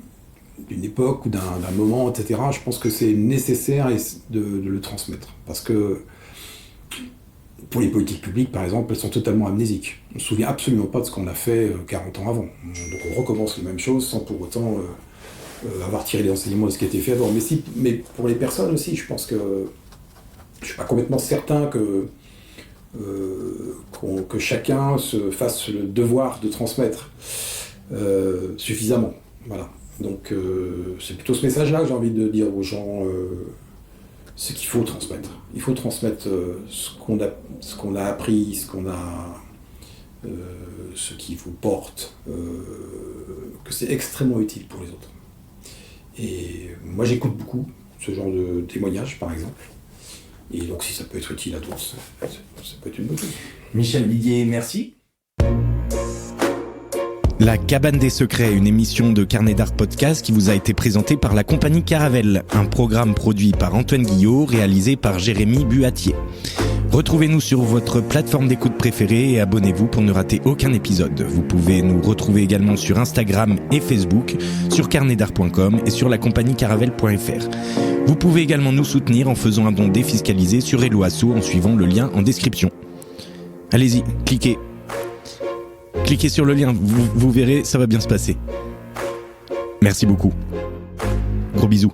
époque ou d'un moment, etc. Je pense que c'est nécessaire de le transmettre, parce que pour les politiques publiques, par exemple, elles sont totalement amnésiques. On ne se souvient absolument pas de ce qu'on a fait 40 ans avant. Donc on recommence les mêmes choses sans pour autant avoir tiré les enseignements de ce qui a été fait avant. Mais pour les personnes aussi, je pense que je ne suis pas complètement certain que chacun se fasse le devoir de transmettre suffisamment. Voilà. Donc c'est plutôt ce message-là que j'ai envie de dire aux gens. Ce qu'il faut transmettre. Il faut transmettre ce qu'on a appris, ce qui vous porte, que c'est extrêmement utile pour les autres. Et moi, j'écoute beaucoup ce genre de témoignages, par exemple. Et donc, si ça peut être utile à d'autres, ça peut être une bonne chose. Michel Didier, merci. La Cabane des Secrets, une émission de Carnet d'Art Podcast qui vous a été présentée par la compagnie Caravelle, un programme produit par Antoine Guillot, réalisé par Jérémy Buatier. Retrouvez-nous sur votre plateforme d'écoute préférée et abonnez-vous pour ne rater aucun épisode. Vous pouvez nous retrouver également sur Instagram et Facebook, sur carnetdart.com et sur lacompagniecaravelle.fr. Vous pouvez également nous soutenir en faisant un don défiscalisé sur Hello Asso en suivant le lien en description. Allez-y, cliquez. Cliquez sur le lien, vous verrez, ça va bien se passer. Merci beaucoup. Gros bisous.